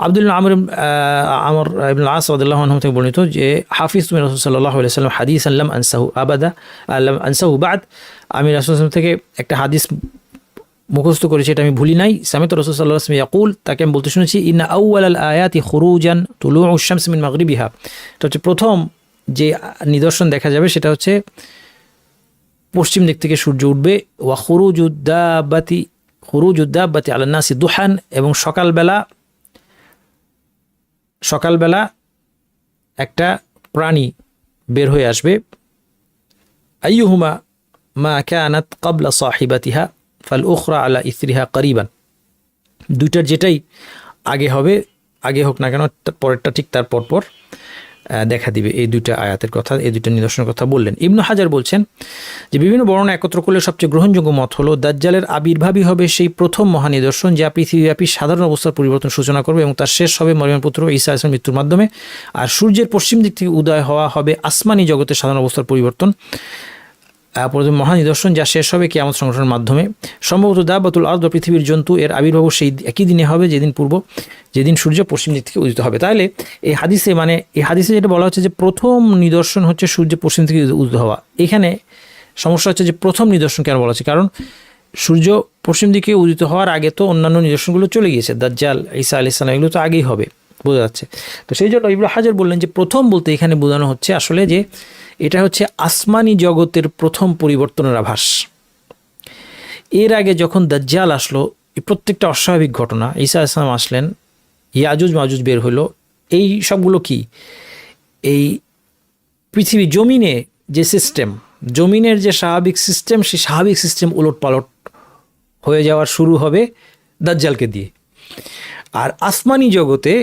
Speaker 1: আব্দুল্লাহ আমর ইবনুল আস রাদিয়াল্লাহু আনহু থেকে বর্ণিত যে হাফিজ তুমি রাসূল সাল্লাল্লাহু আলাইহি ওয়াসাল্লাম হাদিসান লাম আনসাহু আবাদা লাম আনসাহু বাদ, আমি রাসূল সাল্লাল্লাহু আলাইহি ওয়াসাল্লাম থেকে একটা হাদিস মুখস্থ করেছি, এটা আমি ভুলি নাই। সামিত রাসূল সাল্লাল্লাহু আলাইহি ওয়াসাল্লাম ইয়াকুল, তাকে আমি বলতে শুনেছি, ইন্না আউওয়ালাল আয়াতি খুরুজান তুলুউশ শামস মিন মাগরিবিহা, এটা হচ্ছে প্রথম যে নিদর্শন দেখা যাবে সেটা হচ্ছে পশ্চিম দিক থেকে সূর্য উঠবে। ওয়া খুরুজুদ্দাব্বাতি আলান নাসি দুহান, এবং সকালবেলা একটা প্রাণী বের হয়ে আসবে। আইয়ুহুমা মা কানাত ক্বাবলা সাহিবাতিহা ফাল উখরা আলা ইসরিহা করিবান, দুইটার যেটাই আগে হবে, আগে হোক না কেন পরেরটা ঠিক তার পরপর দেখা দিবে। এই দুইটা আয়াতের কথা, এই দুইটা নিদর্শনের কথা বললেন। ইবনু হাজার বলছেন যে বিভিন্ন বর্ণনা একত্র করলে সবচেয়ে গ্রহণযোগ্য মত হলো দাজ্জালের আবির্ভাবই হবে সেই প্রথম মহানিদর্শন, যা পৃথিবীব্যাপী সাধারণ অবস্থার পরিবর্তন সূচনা করবে, এবং তার শেষ হবে মরিয়মের পুত্র ঈসা আলাইহিস সালামের মৃত্যুর মাধ্যমে। আর সূর্যের পশ্চিম দিক থেকে উদয় হওয়া হবে আসমানি জগতের সাধারণ অবস্থার পরিবর্তন, প্রথম মহানিদর্শন, যা শেষ হবে কিয়ামত সংঘটনের মাধ্যমে। সম্ভবত দাবাতুল আরদ, পৃথিবীর জন্তু, এর আবির্ভাব সেই একই দিনে হবে যেদিন সূর্য পশ্চিম দিক থেকে উদিত হবে। তাহলে এই হাদিসে যেটা বলা হচ্ছে যে প্রথম নিদর্শন হচ্ছে সূর্য পশ্চিম থেকে উদিত হওয়া। এখানে সমস্যা হচ্ছে যে প্রথম নিদর্শন কেন বলা হচ্ছে, কারণ সূর্য পশ্চিম দিকে উদিত হওয়ার আগে তো অন্যান্য নিদর্শনগুলো চলে গিয়েছে, দাজ্জাল, ঈসা আলাইহিস সালাম, এগুলো তো আগেই হবে, বোঝা যাচ্ছে। তো সেই জন্য ইবনে হাজার বললেন যে প্রথম বলতে এখানে বোঝানো হচ্ছে আসলে যে এটা হচ্ছে আসমানি জগতের প্রথম পরিবর্তনের আভাস। এর আগে যখন দাজ্জাল আসলো, এই প্রত্যেকটা অস্বাভাবিক ঘটনা, ঈসা আলাইহিস সালাম আসলেন, ইয়াজুজ মাজুজ বের হলো, এই সবগুলো কি এই পৃথিবী জমিনে যে সিস্টেম, জমিনের যে স্বাভাবিক সিস্টেম, সেই স্বাভাবিক সিস্টেম উলটপালট হয়ে যাওয়া শুরু হবে দাজ্জালকে দিয়ে। আর আসমানি জগতে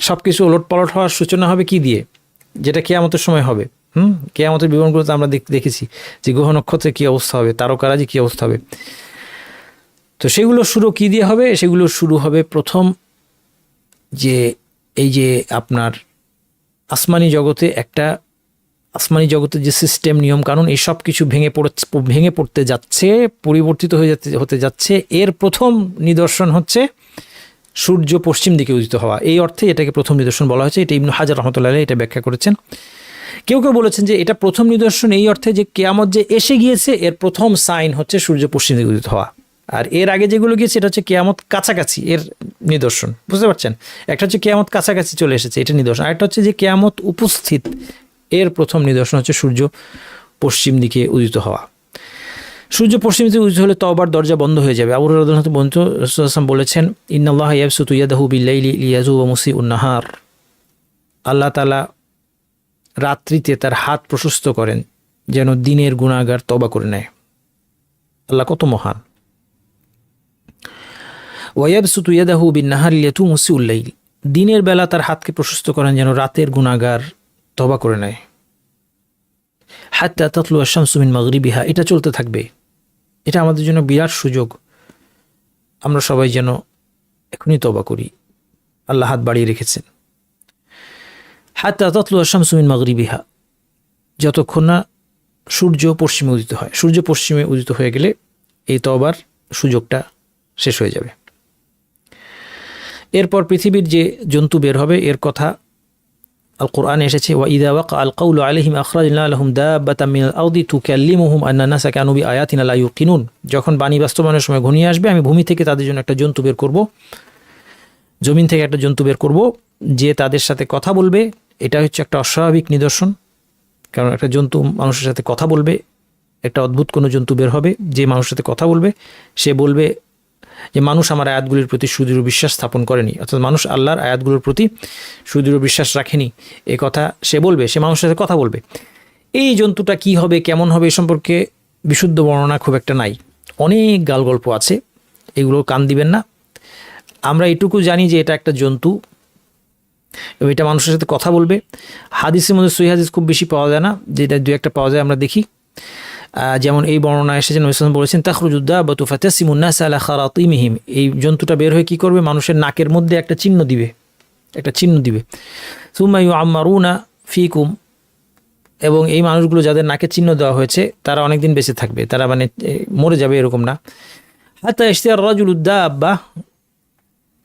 Speaker 1: সব কিছু ওলটপালট হওয়ার সূচনা হবে কি দিয়ে? যেটা কিয়ামতের সময় হবে। কিয়ামতের বিবরণগুলোতে আমরা দেখেছি যে গ্রহ নক্ষত্রের কী অবস্থা হবে, তারকারাজি কী অবস্থা হবে। তো সেগুলো শুরু কি দিয়ে হবে? সেগুলো শুরু হবে প্রথম যে এই যে আপনার আসমানি জগতের যে সিস্টেম, নিয়মকানুন, এই সব কিছু ভেঙে পড়তে যাচ্ছে, পরিবর্তিত হতে যাচ্ছে। এর প্রথম নিদর্শন হচ্ছে সূর্য পশ্চিম দিকে উদিত হওয়া। এই অর্থে এটাকে প্রথম নিদর্শন বলা হয়েছে। এটা ইবনু হাজার রহমতুল্লাহ আলাইহি এটা ব্যাখ্যা করেছেন। কেউ কেউ বলেছেন যে এটা প্রথম নিদর্শন এই অর্থে যে কিয়ামত যে এসে গিয়েছে, এর প্রথম সাইন হচ্ছে সূর্য পশ্চিম দিকে উদিত হওয়া। আর এর আগে যেগুলো গিয়েছে এটা হচ্ছে কিয়ামত কাছাকাছি, এর নিদর্শন। বুঝতে পারছেন? একটা হচ্ছে কিয়ামত কাছাকাছি চলে এসেছে, এটা নিদর্শন। আরেকটা হচ্ছে যে কিয়ামত উপস্থিত, এর প্রথম নিদর্শন হচ্ছে সূর্য পশ্চিম দিকে উদিত হওয়া। সূর্য পশ্চিম দিকে উদিত হলে তওবার দরজা বন্ধ হয়ে যাবে। আবু হুরায়রা রাদিয়াল্লাহু আনহু রাসূলুল্লাহ সাল্লাল্লাহু আলাইহি ওয়াসাল্লাম বলেছেন, ইন্নাল্লাহা ইয়াবসুতু ইয়াদাহু বিল-লাইলি লিয়াযুবা মুসিউন নাহার। আল্লাহ তাআলা রাত্রিতে তার হাত প্রশস্ত করেন যেন দিনের গুনাহগার তওবা করে নেয়। আল্লাহ কত মহান। ওয়া ইয়াবসুতু ইয়াদাহু বিন-নাহারি লিয়াতুবা মুসিউল লাইল। দিনের বেলা তার হাতকে প্রশস্ত করেন যেন রাতের গুনাহগার তওবা করে নেয়। হাত্তা তাতলু আশ-শামসু মিন মাগরিবিহা। এটা চলতে থাকবে। এটা আমাদের জন্য বিরাট সুযোগ। আমরা সবাই যেন এখনই তওবা করি। আল্লাহ হাত বাড়িয়ে রেখেছেন। হাত্তা তাতলু আশ-শামসু মিন মাগরিবিহা, যতক্ষণ না সূর্য পশ্চিমে উদিত হয়। সূর্য পশ্চিমে উদিত হয়ে গেলে এই তওবার সুযোগটা শেষ হয়ে যাবে। এরপর পৃথিবীর যে জন্তু বের হবে এর কথা আল কোরআনে এসেছে, ওয়া ইযা ওয়াকা আল কাউলু আলাইহিম আখরাজনা লাহুম দাব্বাতাম মিনাল আরদি তুকাল্লিমুহুম আন্না নাসা কানু বিআয়াতিনা লা ইউকিনুন। যখন বাণী বাস্তবায়নের সময় ঘনিয়ে আসবে, আমি ভূমি থেকে তাদের জন্য একটা জন্তু বের করব, জমিন থেকে একটা জন্তু বের করব যে তাদের সাথে কথা বলবে। এটা হচ্ছে একটা অস্বাভাবিক নিদর্শন, কারণ একটা জন্তু মানুষের সাথে কথা বলবে। একটা অদ্ভুত কোনো জন্তু বের হবে যে মানুষের সাথে কথা বলবে। সে বলবে যে মানুষ আমার আয়াতগুলির প্রতি সুদৃঢ় বিশ্বাস স্থাপন করেনি, অর্থাৎ মানুষ আল্লাহর আয়াতগুলোর প্রতি সুদৃঢ় বিশ্বাস রাখেনি, এ কথা সে বলবে। সে মানুষের সাথে কথা বলবে। এই জন্তুটা কি হবে, কেমন হবে, এ সম্পর্কে বিশুদ্ধ বর্ণনা খুব একটা নাই। অনেক গালগল্প আছে, এগুলো কান দিবেন না। আমরা এটুকু জানি যে এটা একটা জন্তু এবং এটা মানুষের সাথে কথা বলবে। হাদিসের মধ্যে সহিহ হাদিস খুব বেশি পাওয়া যায় না, যেটা দু একটা পাওয়া যায় আমরা দেখি। যেমন এই বর্ণনা এসেছে, নবী সাল্লাল্লাহু আলাইহি ওয়াসাল্লাম বলেছেন, তাখরুজুদ দাব্বাতু ফাতাসিমুন নাস আলা খারাতিমিহিম। এই জন্তুটা বের হয়ে কি করবে? মানুষের নাকের মধ্যে একটা চিহ্ন দিবে। সুম্মা ইউআম্মারুনা ফিকুম। এবং এই মানুষগুলো যাদের নাকে চিহ্ন দেওয়া হয়েছে তারা অনেকদিন বেঁচে থাকবে, তারা মানে মরে যাবে এরকম না। হাত্তা ইশতারা রাজুলুদ দাব্বা,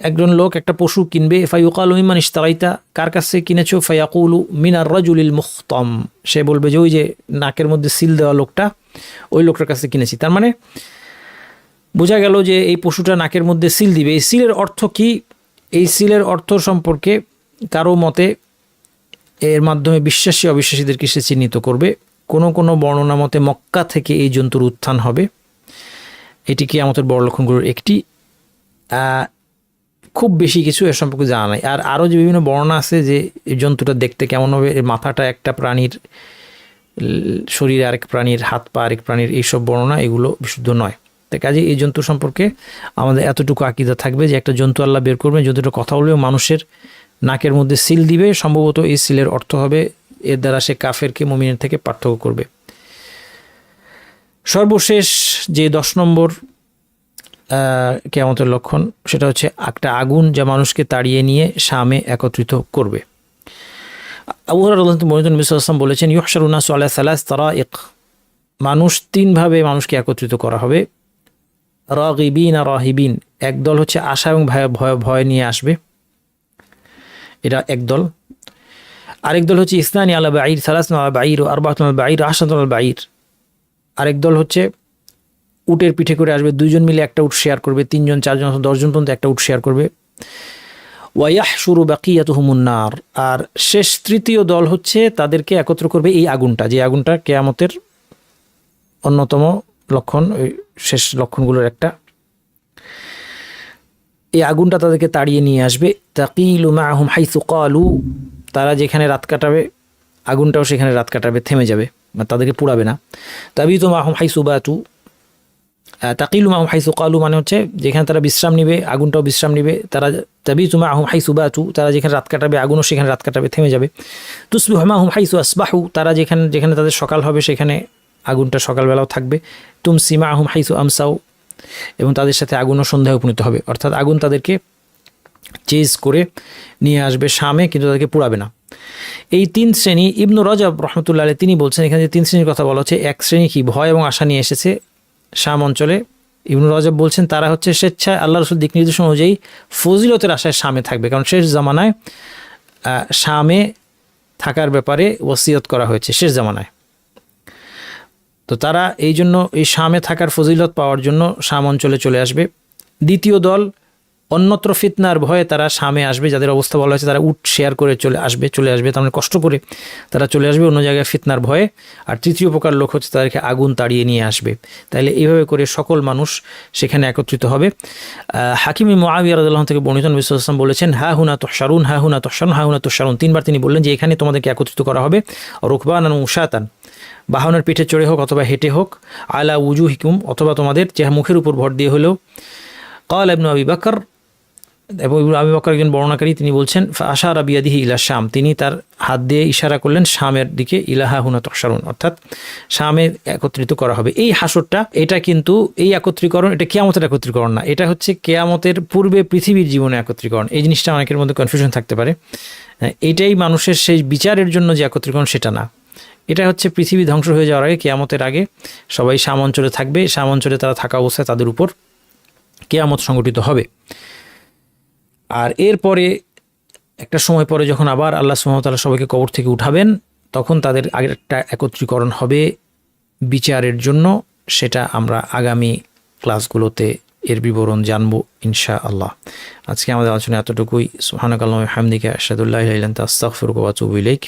Speaker 1: একজন লোক একটা পশু কিনবে। ফায়ুকালু মিম্মান ইশতারাইতা, কার কাছে কিনেছো? ফায়াকুলু মিনার রাজুলিল মুখতাম। সে বলবে যে ওই যে নাকের মধ্যে সিল দেওয়া লোকটা, ওই লোকটার কাছে কিনেছি। তার মানে বোঝা গেল যে এই পশুটা নাকের মধ্যে সিল দিবে। এই সিলের অর্থ কি? এই সিলের অর্থ সম্পর্কে কারো মতে এর মাধ্যমে বিশ্বাসী অবিশ্বাসীদেরকে সে চিহ্নিত করবে। কোনো কোনো বর্ণনা মতে মক্কা থেকে এই জন্তুর উত্থান হবে। এটি কিয়ামতের বড় লক্ষণগুলোর একটি। খুব বেশি কিছু এর সম্পর্কে জানা নাই। আর আরও যে বিভিন্ন বর্ণনা আছে যে এই জন্তুটা দেখতে কেমন হবে, এর মাথাটা একটা প্রাণীর, শরীরে আরেক প্রাণীর, হাত পা আরেক প্রাণীর, এইসব বর্ণনা এগুলো বিশুদ্ধ নয়। তাই কাজে এই জন্তু সম্পর্কে আমাদের এতটুকু আকীদা থাকবে যে একটা জন্তু আল্লাহ বের করবেন, জন্তুটা কথা বলবে, মানুষের নাকের মধ্যে সিল দিবে। সম্ভবত এই সিলের অর্থ হবে এর দ্বারা সে কাফেরকে মুমিনের থেকে পার্থক্য করবে। সর্বশেষ যে 10 নম্বর কিয়ামতের লক্ষণ, সেটা হচ্ছে একটা আগুন যা মানুষকে তাড়িয়ে নিয়ে শামে একত্রিত করবে। আবু হুরায়রা রাদিয়াল্লাহু আনহু নবী সাল্লাল্লাহু আলাইহি ওয়াসাল্লাম বলেছেন, ইউহশারুন নাসু আলা সালাস তারাইক। মানুষ 3 ভাবে মানুষকে একত্রিত করা হবে। রাগিবিন আর রাহিবিন, একদল হচ্ছে আশা এবং ভয় নিয়ে আসবে, এটা একদল। আরেক দল হচ্ছে ইসনানি আলা বাঈর, সালাসুন আলা বাঈর, আরবাতুন আলা বাঈর, আশরাতুন আলা বাঈর। আরেক দল হচ্ছে উটের পিঠে করে আসবে, 2 জন মিলে একটা উট শেয়ার করবে, 3 জন 4 জন 10 জন পর্যন্ত একটা উট শেয়ার করবে। ওয়াইয়াহশুরু বাকিয়াতুহুমুন নার, আর শেষ 3য় দল হচ্ছে তাদেরকে একত্র করবে এই আগুনটা, যে আগুনটা কিয়ামতের অন্যতম লক্ষণ, ওই শেষ লক্ষণগুলোর একটা। এই আগুনটা তাদেরকে তাড়িয়ে নিয়ে আসবে। তাকিলু মাআহুম হাইসু ক্বালু, তারা যেখানে রাত কাটাবে আগুনটাও সেখানে রাত কাটাবে, থেমে যাবে, তাদেরকে পুড়াবে না। তাবিতু মাহুম হাইসু বাতু, তাকিলু মাহুম হাইসু কালু মানে হচ্ছে যেখানে তারা বিশ্রাম নিবে আগুনটাও বিশ্রাম নিবে। তারা তাবিতু মাহুম হাইসু বাতু, তারা যেখানে রাত কাটাবে আগুনও সেখানে রাত কাটাবে, থেমে যাবে। তুসবিহু মাহুম হাইসু আসবাহু, তারা যেখানে যেখানে তাদের সকাল হবে সেখানে আগুনটা সকালবেলাও থাকবে। তুমসি মাহুম হাইসু আমসাউ, এবং তাদের সাথে আগুনও সন্ধ্যায় উপনীত হবে, অর্থাৎ আগুন তাদেরকে চেজ করে নিয়ে আসবে শামে, কিন্তু তাদেরকে পুড়াবে না। এই তিন শ্রেণী ইবনু রজব রহমতুল্লাহ আলাইহি তিনি বলছেন এখানে যে তিন শ্রেণীর কথা বলা হচ্ছে, এক শ্রেণী কি ভয় এবং আশা নিয়ে এসেছে শাম অঞ্চলে। ইবনু রজব বলছেন তারা হচ্ছে স্বেচ্ছায় আল্লাহ রসুল দিক নির্দেশন অনুযায়ী ফজিলতের আশায় শামে থাকবে, কারণ শেষ জামানায় শামে থাকার ব্যাপারে ওসিয়ত করা হয়েছে শেষ জামানায়। তো তারা এই জন্য এই শামে থাকার ফজিলত পাওয়ার জন্য শাম অঞ্চলে চলে আসবে। দ্বিতীয় দল অন্যত্র ফিতনার ভয়ে তারা শামে আসবে, যাদের অবস্থা বলা হয়েছে তারা উট শেয়ার করে চলে আসবে, তার মানে কষ্ট করে তারা চলে আসবে অন্য জায়গায় ফিতনার ভয়ে। আর তৃতীয় প্রকার লোক হচ্ছে তাদেরকে আগুন তাড়িয়ে নিয়ে আসবে। তাইলে এইভাবে করে সকল মানুষ সেখানে একত্রিত হবে। হাকিম মুআবিয়া রাদিয়াল্লাহু আনহু থেকে বর্ণিত নবী সাল্লাল্লাহু আলাইহি ওয়াসাল্লাম বলেছেন, হা হুনা তুহশারুন, হা হুনা তুহশারুন, হা হুনা তুহশারুন, তিনবার তিনি বললেন যে এখানে তোমাদেরকে একত্রিত করা হবে। রুকবানান উশাতান, বাহনের পিঠে চড়ে হোক অথবা হেঁটে হোক, আলা উজুহিকুম, অথবা তোমাদের মুখের উপর ভর দিয়ে হলেও। ক্বালা ইবনু আবি বকর, এবং আবু বকর একজন বর্ণনাকারী, তিনি বলছেন আশারা বিয়াদিহি ইলা শাম, তিনি তার হাত দিয়ে ইশারা করলেন শামের দিকে, ইলাহা হুনা তুহশারুন, অর্থাৎ শামে একত্রিত করা হবে। এই হাসরটা, এটা কিন্তু এই একত্রীকরণ, এটা কিয়ামতের একত্রীকরণ না, এটা হচ্ছে কিয়ামতের পূর্বে পৃথিবীর জীবনে একত্রীকরণ। এই জিনিসটা অনেকের মধ্যে কনফিউশন থাকতে পারে। এটাই মানুষের সেই বিচারের জন্য যে একত্রীকরণ, সেটা না। এটা হচ্ছে পৃথিবী ধ্বংস হয়ে যাওয়ার আগে, কিয়ামতের আগে সবাই শাম অঞ্চলে থাকবে, শাম অঞ্চলে তারা থাকা অবস্থায় তাদের উপর কিয়ামত সংগঠিত হবে। আর এরপরে একটা সময় পরে যখন আবার আল্লাহ সুবহানাহু ওয়া তাআলা সবাইকে কবর থেকে উঠাবেন, তখন তাদের আগের একটা একত্রীকরণ হবে বিচারের জন্য। সেটা আমরা আগামী ক্লাসগুলোতে এর বিবরণ জানবো ইনশাআল্লাহ। আজকে আমাদের আলোচনা এতটুকুই। সুবহানাকাল্লাহুম্মা ওয়া বিহামদিকা আশহাদু আল্লা ইলাহা ইল্লা আনতা আস্তাগফিরুকা ওয়া আতুবু ইলাইক।